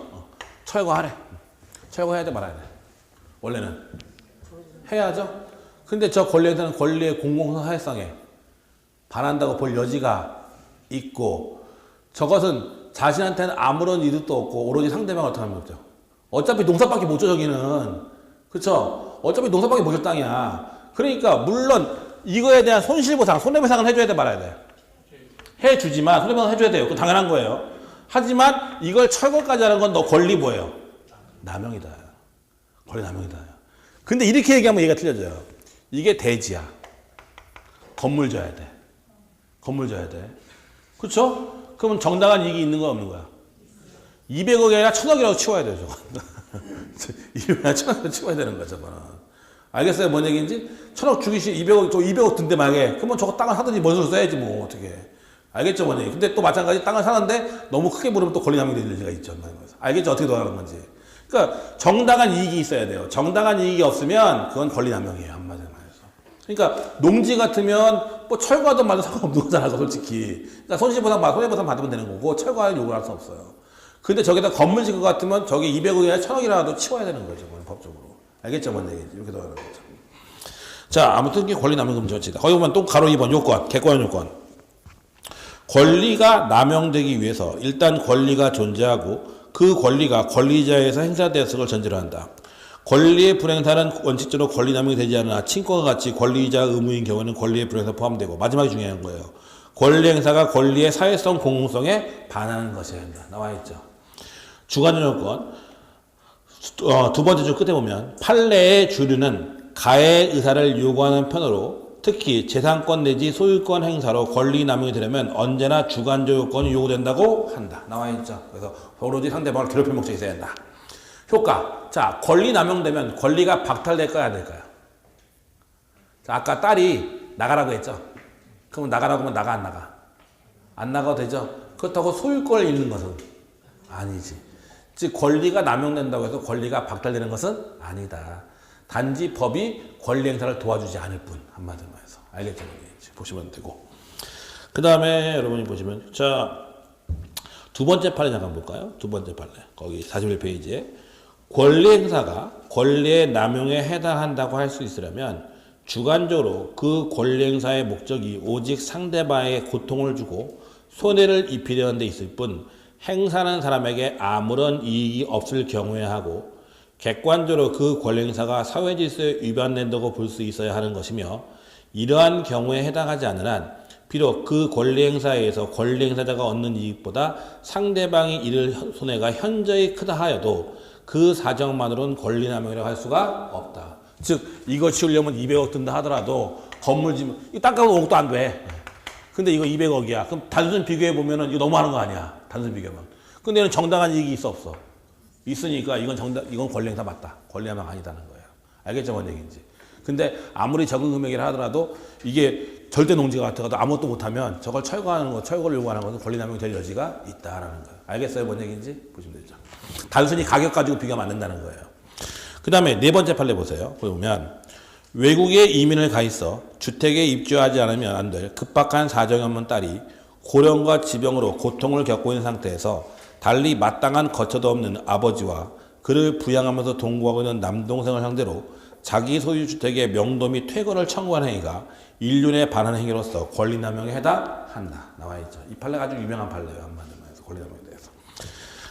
A: 철거하래. 철거해야 돼 말아야 돼. 원래는 해야죠. 근데 저 권리에서는 권리의 공공성 사회성에 반한다고 볼 여지가 있고 저것은 자신한테는 아무런 이득도 없고 오로지 상대방을 어떻게 하면 없죠. 어차피 농사밖에 못 줘 저기는. 그렇죠? 어차피 농사밖에 못 줄 땅이야. 그러니까 물론 이거에 대한 손실보상, 손해배상은 해줘야 돼 말아야 돼. 해주지만 손해배상 해줘야 돼요. 그건 당연한 거예요. 하지만 이걸 철거까지 하는 건 너 권리 뭐예요? 남용이다. 권리 남용이다. 근데 이렇게 얘기하면 얘가 틀려져요. 이게 대지야. 건물 줘야 돼. 건물 줘야 돼. 그렇죠? 그러면 정당한 이익이 있는 거야 없는 거야? 200억이 아니라 1000억이라고 치워야 돼요. 저건. 200억이 아니라 1000억이라고 치워야 되는 거야. 저거는. 알겠어요? 뭔 얘기인지? 1000억 주기 싫 200억 든대 만약에. 그러면 저거 땅을 사든지 뭔 소리 써야지 뭐 어떻게. 알겠죠? 뭔 얘기. 근데 또 마찬가지 땅을 사는데 너무 크게 부르면 또 권리 남용이 될 여지가 있죠. 알겠죠? 어떻게 돌아가는 건지. 그러니까 정당한 이익이 있어야 돼요. 정당한 이익이 없으면 그건 권리 남용이에요. 한마디로 말해서. 그러니까 농지 같으면 뭐 철거하든 말든 상관없는 거잖아. 솔직히. 그러니까 손해보상 받으면 되는 거고 철거할 요구를 할 수 없어요. 근데 저기다 건물 짓을 것 같으면 저게 200억이나 1000억이라도 치워야 되는 거죠. 법적으로. 알겠죠? 뭔 얘기인지. 이렇게 돌아가는 거죠. 자, 아무튼 이게 권리 남용 금지 조치다. 거기 보면 또 가로 2번 요건, 객관 요건. 권리가 남용되기 위해서 일단 권리가 존재하고 그 권리가 권리자에서 행사되었을 걸 전제로 한다. 권리의 불행사는 원칙적으로 권리 남용이 되지 않으나 친권과 같이 권리자 의무인 경우는 권리의 불행사 포함되고 마지막에 중요한 거예요. 권리 행사가 권리의 사회성 공공성에 반하는 것이어야 한다. 나와 있죠. 주관적 요건 두 번째 줄 끝에 보면 판례의 주류는 가해 의사를 요구하는 편으로 특히 재산권 내지 소유권 행사로 권리 남용이 되려면 언제나 주관적 요건이 요구된다고 한다. 나와 있죠. 그래서 오로지 상대방을 괴롭힐 목적이 있어야 한다. 효과. 자, 권리 남용되면 권리가 박탈될까요? 안 될까요? 자, 아까 딸이 나가라고 했죠. 그러면 나가라고 하면 나가 안 나가? 안 나가도 되죠. 그렇다고 소유권을 잃는 것은 아니지. 즉 권리가 남용된다고 해서 권리가 박탈되는 것은 아니다. 단지 법이 권리 행사를 도와주지 않을 뿐. 한마디로 해서. 알겠죠? 보시면 되고. 그 다음에 여러분이 보시면 자, 두 번째 판례 잠깐 볼까요? 두 번째 판례. 거기 41페이지에 권리 행사가 권리의 남용에 해당한다고 할 수 있으려면 주관적으로 그 권리 행사의 목적이 오직 상대방에게 고통을 주고 손해를 입히려는 데 있을 뿐 행사하는 사람에게 아무런 이익이 없을 경우에 하고 객관적으로 그 권리 행사가 사회 질서에 위반된다고 볼 수 있어야 하는 것이며 이러한 경우에 해당하지 않는 한 비록 그 권리 행사에 의해서 권리 행사자가 얻는 이익보다 상대방이 잃을 손해가 현저히 크다 하여도 그 사정만으로는 권리 남용이라고 할 수가 없다. 즉 이거 치우려면 200억 든다 하더라도 건물 지면 이 땅값은 5억도 안 돼. 근데 이거 200억이야. 그럼 단순 비교해 보면은 이거 너무 하는 거 아니야. 단순 비교면. 근데 얘는 정당한 이익이 있어 없어? 있으니까 이건 권리 행사 맞다. 권리 남용 아니다는 거예요. 알겠죠? 뭔 얘기인지. 근데 아무리 적은 금액이라 하더라도 이게 절대 농지가 같아도 아무것도 못하면 저걸 철거를 요구하는 것은 권리 남용이 될 여지가 있다라는 거예요. 알겠어요? 뭔 얘기인지 보시면 되죠. 단순히 가격 가지고 비교하면 안 된다는 거예요. 그 다음에 네 번째 판례 보세요. 보면 외국에 이민을 가 있어 주택에 입주하지 않으면 안 될 급박한 사정이 없는 딸이 고령과 지병으로 고통을 겪고 있는 상태에서 달리 마땅한 거처도 없는 아버지와 그를 부양하면서 동거하고 있는 남동생을 상대로 자기 소유 주택의 명도 및 퇴거를 청구한 행위가 인륜에 반하는 행위로서 권리 남용에 해당한다. 나와 있죠. 이 판례가 아주 유명한 판례예요. 한마디로 해서 권리 남용에 대해서.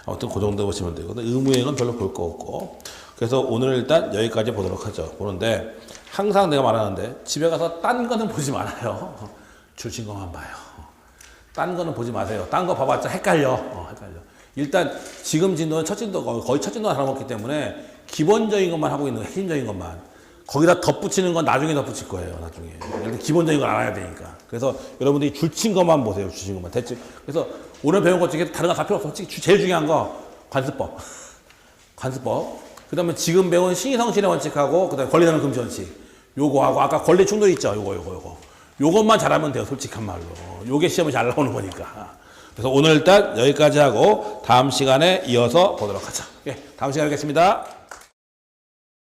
A: 아무튼 그 정도 보시면 되고 의무행은 별로 볼 거 없고 그래서 오늘 일단 여기까지 보도록 하죠. 보는데 항상 내가 말하는데 집에 가서 딴 거는 보지 말아요. 줄친거만 봐요. 딴 거는 보지 마세요. 딴 거 봐봤자 헷갈려. 헷갈려. 일단 지금 진도는 첫 진도 거의 첫 진도가 달아먹기 때문에 기본적인 것만 하고 있는 거, 핵심적인 것만. 거기다 덧붙이는 건 나중에 덧붙일 거예요, 나중에. 일단 기본적인 걸 알아야 되니까. 그래서 여러분들이 줄친 것만 보세요, 주신 것만. 대충. 그래서 오늘 배운 것 중에 다른 거 다 필요 없어. 솔직히 제일 중요한 거, 관습법. 관습법. 그 다음에 지금 배운 신의성신의 원칙하고, 그 다음에 권리나는 금지 원칙. 요거하고, 아까 권리 충돌 있죠? 요거. 요것만 잘하면 돼요, 솔직한 말로. 요게 시험에 잘 나오는 거니까. 그래서 오늘 일단 여기까지 하고, 다음 시간에 이어서 보도록 하죠. 예, 다음 시간에 뵙겠습니다.